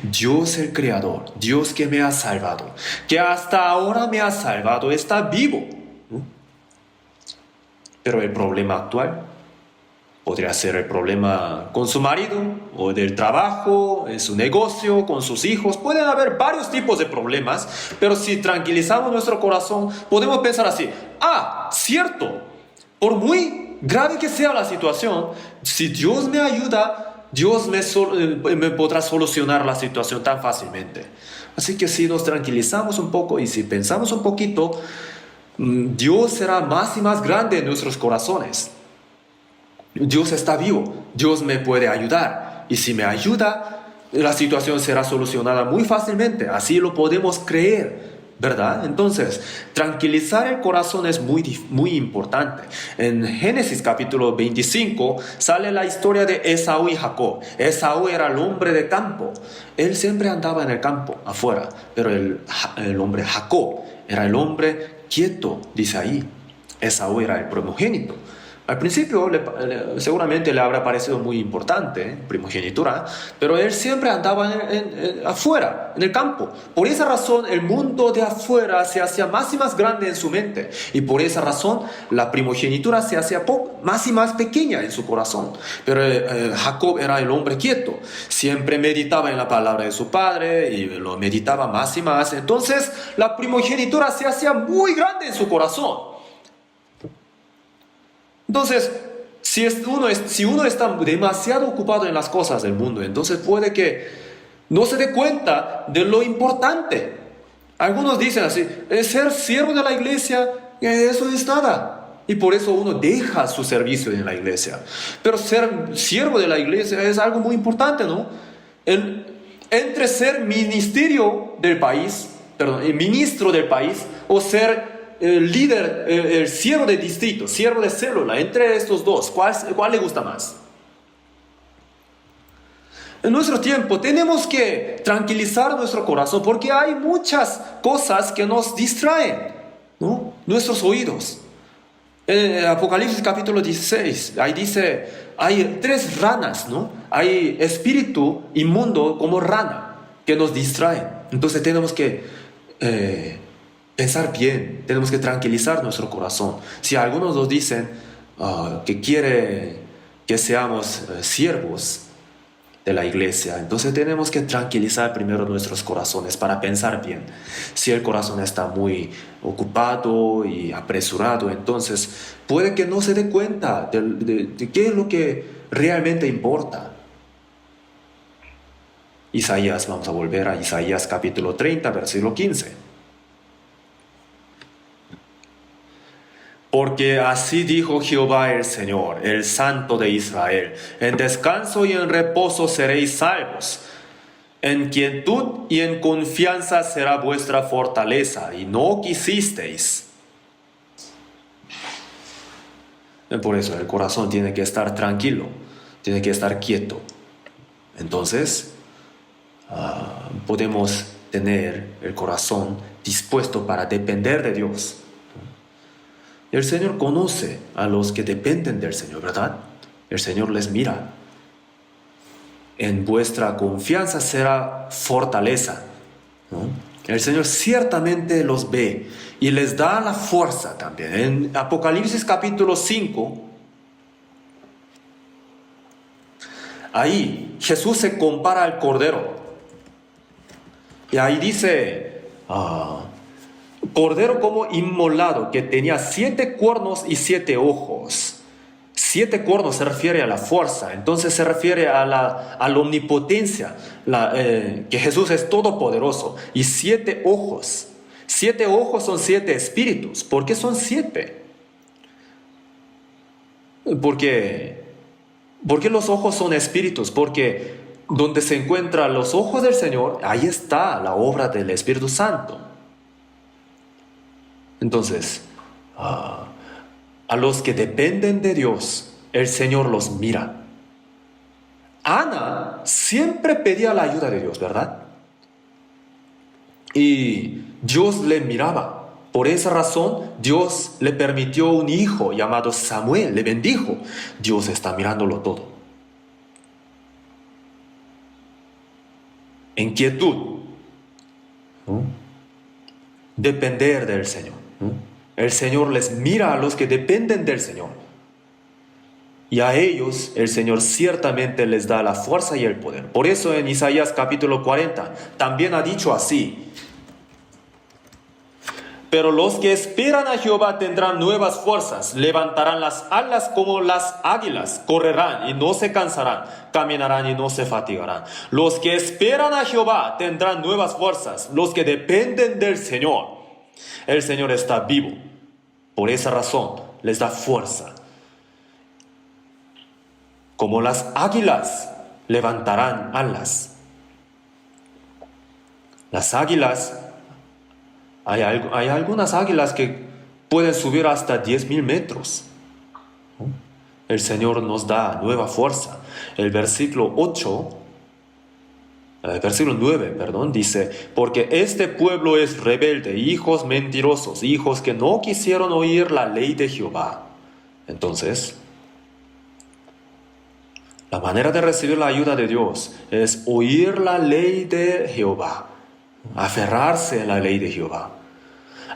Dios el Creador, Dios que me ha salvado, que hasta ahora me ha salvado, está vivo. Pero el problema actual podría ser el problema con su marido, o del trabajo, en su negocio, con sus hijos. Pueden haber varios tipos de problemas, pero si tranquilizamos nuestro corazón, podemos pensar así: cierto, por muy grave que sea la situación, si Dios me ayuda, Dios me podrá solucionar la situación tan fácilmente. Así que si nos tranquilizamos un poco y si pensamos un poquito, Dios será más y más grande en nuestros corazones. Dios está vivo, Dios me puede ayudar, y si me ayuda, la situación será solucionada muy fácilmente. Así lo podemos creer, ¿verdad? Entonces, tranquilizar el corazón es muy importante. En Génesis capítulo 25 sale la historia de Esaú y Jacob. Esaú era el hombre de campo, él siempre andaba en el campo, afuera, pero el hombre Jacob era el hombre quieto, dice ahí. Esaú era el primogénito. Al principio seguramente le habrá parecido muy importante, primogenitura, pero él siempre andaba afuera, en el campo. Por esa razón el mundo de afuera se hacía más y más grande en su mente. Y por esa razón la primogenitura se hacía más y más pequeña en su corazón. Pero Jacob era el hombre quieto. Siempre meditaba en la palabra de su padre y lo meditaba más y más. Entonces la primogenitura se hacía muy grande en su corazón. Entonces, si uno está demasiado ocupado en las cosas del mundo, entonces puede que no se dé cuenta de lo importante. Algunos dicen así, ser siervo de la iglesia, eso es nada. Y por eso uno deja su servicio en la iglesia. Pero ser siervo de la iglesia es algo muy importante, ¿no? Entre ser ministro del país, o ser el líder, el siervo de distrito, siervo de célula, entre estos dos, ¿cuál le gusta más? En nuestro tiempo tenemos que tranquilizar nuestro corazón porque hay muchas cosas que nos distraen, ¿no? Nuestros oídos. En Apocalipsis capítulo 16, ahí dice, hay 3 ranas, ¿no? Hay espíritu inmundo como rana que nos distraen. Entonces tenemos que pensar bien, tenemos que tranquilizar nuestro corazón. Si algunos nos dicen que quiere que seamos siervos de la iglesia, entonces tenemos que tranquilizar primero nuestros corazones para pensar bien. Si el corazón está muy ocupado y apresurado, entonces puede que no se dé cuenta de qué es lo que realmente importa. Isaías, vamos a volver a Isaías capítulo 30, versículo 15. Porque así dijo Jehová el Señor, el Santo de Israel: en descanso y en reposo seréis salvos. En quietud y en confianza será vuestra fortaleza, y no quisisteis. Por eso el corazón tiene que estar tranquilo, tiene que estar quieto. Entonces, podemos tener el corazón dispuesto para depender de Dios. El Señor conoce a los que dependen del Señor, ¿verdad? El Señor les mira. En vuestra confianza será fortaleza, ¿no? El Señor ciertamente los ve y les da la fuerza también. En Apocalipsis capítulo 5, ahí Jesús se compara al Cordero. Y ahí dice, Cordero como inmolado, que tenía 7 cuernos y 7 ojos. 7 cuernos se refiere a la fuerza, entonces se refiere a la omnipotencia, que Jesús es todopoderoso. Y 7 ojos. 7 ojos son 7 espíritus. ¿Por qué son 7? Porque los ojos son espíritus, porque donde se encuentran los ojos del Señor, ahí está la obra del Espíritu Santo. Entonces, a los que dependen de Dios, el Señor los mira. Ana siempre pedía la ayuda de Dios, ¿verdad? Y Dios le miraba. Por esa razón, Dios le permitió un hijo llamado Samuel, le bendijo. Dios está mirándolo todo. En quietud, ¿no? Depender del Señor. El Señor les mira a los que dependen del Señor. Y a ellos el Señor ciertamente les da la fuerza y el poder. Por eso en Isaías capítulo 40 también ha dicho así: pero los que esperan a Jehová tendrán nuevas fuerzas, levantarán las alas como las águilas, correrán y no se cansarán, caminarán y no se fatigarán. Los que esperan a Jehová tendrán nuevas fuerzas, los que dependen del Señor. El Señor está vivo, por esa razón les da fuerza. Como las águilas levantarán alas. Las águilas, hay algunas águilas que pueden subir hasta 10,000 metros. El Señor nos da nueva fuerza. El versículo 9, dice: porque este pueblo es rebelde, hijos mentirosos, hijos que no quisieron oír la ley de Jehová. Entonces, la manera de recibir la ayuda de Dios es oír la ley de Jehová, aferrarse en la ley de Jehová,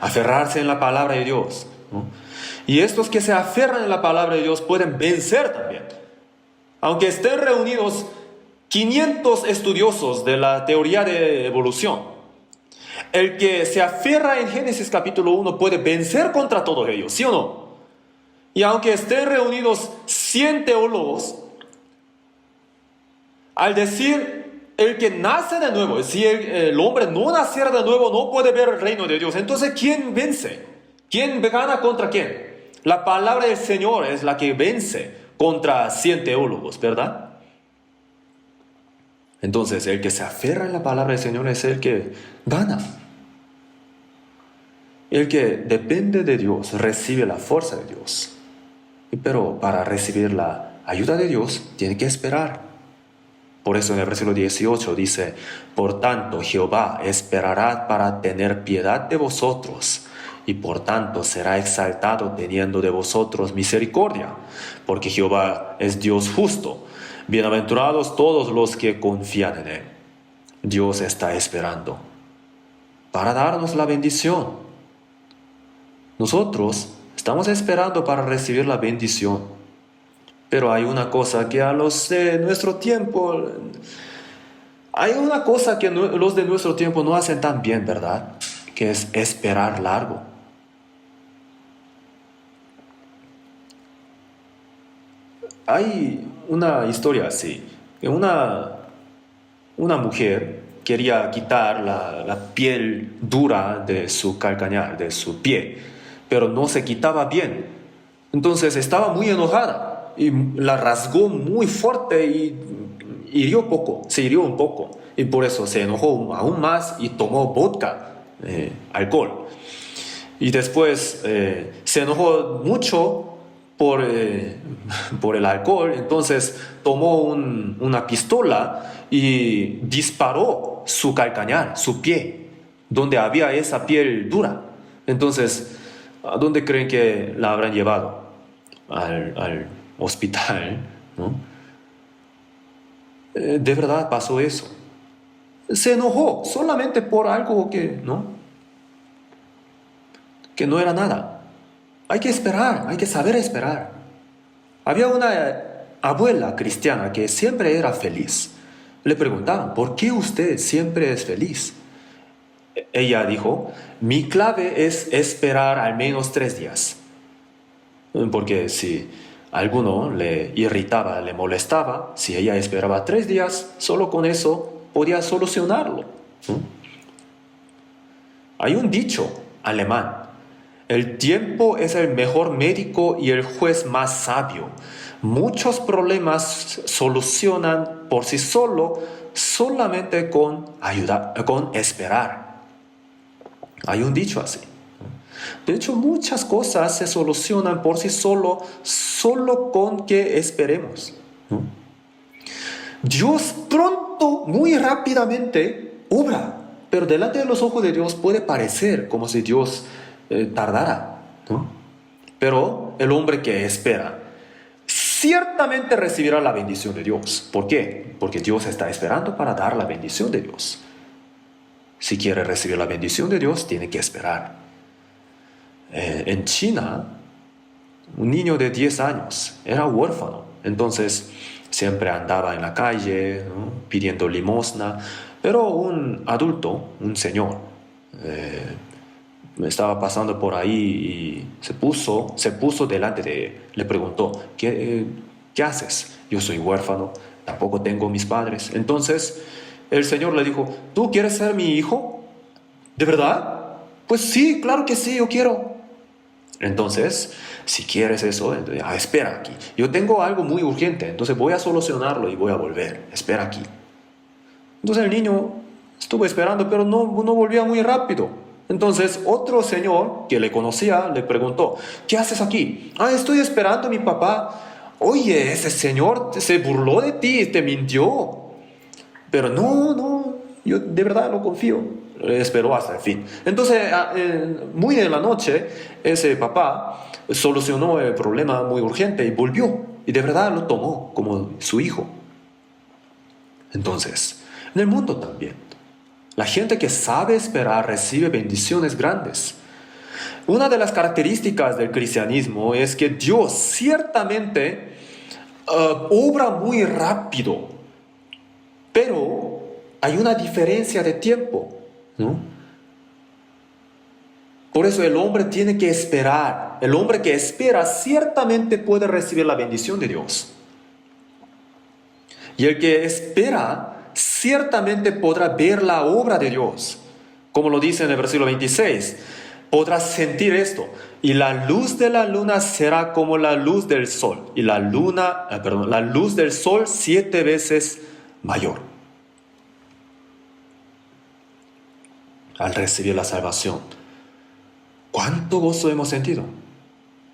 aferrarse en la palabra de Dios, ¿no? Y estos que se aferran en la palabra de Dios pueden vencer también. Aunque estén reunidos 500 estudiosos de la teoría de evolución, el que se aferra en Génesis capítulo 1 puede vencer contra todos ellos, ¿sí o no? Y aunque estén reunidos 100 teólogos, al decir el que nace de nuevo, si el hombre no naciera de nuevo, no puede ver el reino de Dios. Entonces, ¿quién vence? ¿Quién gana contra quién? La palabra del Señor es la que vence contra 100 teólogos, ¿verdad? Entonces, el que se aferra en la palabra del Señor es el que gana. El que depende de Dios recibe la fuerza de Dios. Pero para recibir la ayuda de Dios, tiene que esperar. Por eso en el versículo 18 dice: por tanto, Jehová esperará para tener piedad de vosotros, y por tanto será exaltado teniendo de vosotros misericordia, porque Jehová es Dios justo. Bienaventurados todos los que confían en Él. Dios está esperando para darnos la bendición. Nosotros estamos esperando para recibir la bendición. Pero hay una cosa que a los de nuestro tiempo, los de nuestro tiempo no hacen tan bien, ¿verdad? Que es esperar largo. Hay una historia así, que una mujer quería quitar la piel dura de su calcañar, de su pie, pero no se quitaba bien. Entonces estaba muy enojada y la rasgó muy fuerte y se hirió un poco. Y por eso se enojó aún más y tomó vodka, alcohol. Y después se enojó mucho por el alcohol, entonces tomó una pistola y disparó su calcañar, su pie, donde había esa piel dura. Entonces, ¿a dónde creen que la habrán llevado? Al hospital, ¿no? De verdad pasó eso. Se enojó solamente por algo que no era nada. Hay que esperar, hay que saber esperar. Había una abuela cristiana que siempre era feliz. Le preguntaban: ¿por qué usted siempre es feliz? Ella dijo: mi clave es esperar al menos 3 días. Porque si alguno le irritaba, le molestaba, si ella esperaba 3 días, solo con eso podía solucionarlo. Hay un dicho alemán: el tiempo es el mejor médico y el juez más sabio. Muchos problemas solucionan por sí solo solamente con esperar. Hay un dicho así. De hecho, muchas cosas se solucionan por sí solo con que esperemos. Dios pronto, muy rápidamente, obra, pero delante de los ojos de Dios puede parecer como si Dios tardara, ¿no? Pero el hombre que espera ciertamente recibirá la bendición de Dios. ¿Por qué? Porque Dios está esperando para dar la bendición de Dios. Si quiere recibir la bendición de Dios, tiene que esperar. En China, un niño de 10 años era huérfano. Entonces siempre andaba en la calle, ¿no?, pidiendo limosna. Pero un adulto, un señor, estaba pasando por ahí y se puso delante de él. Le preguntó: ¿Qué haces? Yo soy huérfano, tampoco tengo mis padres. Entonces el Señor le dijo: ¿tú quieres ser mi hijo? ¿De verdad? Pues sí, claro que sí, yo quiero. Entonces, si quieres eso, espera aquí. Yo tengo algo muy urgente, entonces voy a solucionarlo y voy a volver. Espera aquí. Entonces el niño estuvo esperando, pero no volvía muy rápido. Entonces otro señor que le conocía le preguntó: ¿qué haces aquí? Estoy esperando a mi papá. Oye, ese señor se burló de ti, te mintió. Pero no, yo de verdad lo confío. Esperó hasta el fin. Entonces, muy en la noche, ese papá solucionó el problema muy urgente y volvió. Y de verdad lo tomó como su hijo. Entonces, en el mundo también, la gente que sabe esperar recibe bendiciones grandes. Una de las características del cristianismo es que Dios ciertamente obra muy rápido, pero hay una diferencia de tiempo, ¿no? Por eso el hombre tiene que esperar. El hombre que espera ciertamente puede recibir la bendición de Dios. Y el que espera ciertamente podrá ver la obra de Dios. Como lo dice en el versículo 26, podrás sentir esto. Y la luz de la luna será como la luz del sol. Y la luz del sol 7 veces mayor. Al recibir la salvación, ¿cuánto gozo hemos sentido?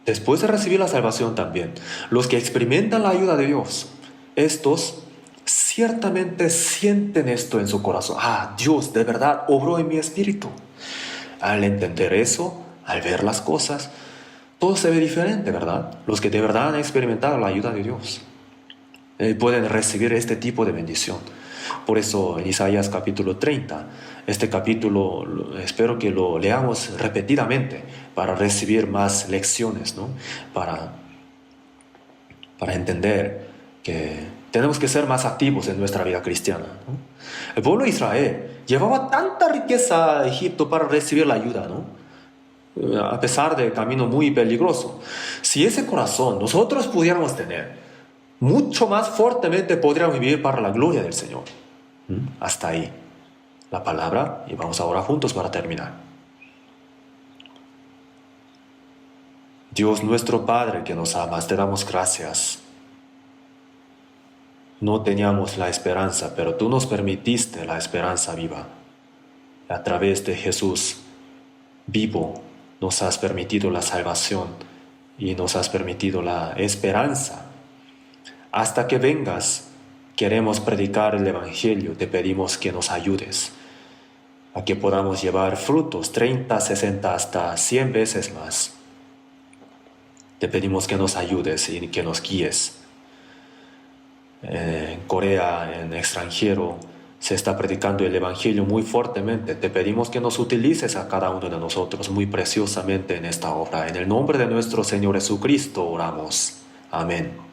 Después de recibir la salvación también, los que experimentan la ayuda de Dios, estos ciertamente sienten esto en su corazón. Dios de verdad obró en mi espíritu. Al entender eso, al ver las cosas, todo se ve diferente, ¿verdad? Los que de verdad han experimentado la ayuda de Dios pueden recibir este tipo de bendición. Por eso en Isaías capítulo 30, este capítulo espero que lo leamos repetidamente para recibir más lecciones, ¿no? Para entender que tenemos que ser más activos en nuestra vida cristiana, ¿no? El pueblo de Israel llevaba tanta riqueza a Egipto para recibir la ayuda, ¿no? A pesar del camino muy peligroso. Si ese corazón nosotros pudiéramos tener, mucho más fuertemente podríamos vivir para la gloria del Señor. Hasta ahí la palabra, y vamos ahora juntos para terminar. Dios nuestro Padre que nos amas, te damos gracias. No teníamos la esperanza, pero tú nos permitiste la esperanza viva. A través de Jesús vivo nos has permitido la salvación y nos has permitido la esperanza. Hasta que vengas, queremos predicar el Evangelio, te pedimos que nos ayudes a que podamos llevar frutos 30, 60, hasta 100 veces más. Te pedimos que nos ayudes y que nos guíes. En Corea, en extranjero, se está predicando el Evangelio muy fuertemente. Te pedimos que nos utilices a cada uno de nosotros muy preciosamente en esta obra. En el nombre de nuestro Señor Jesucristo oramos. Amén.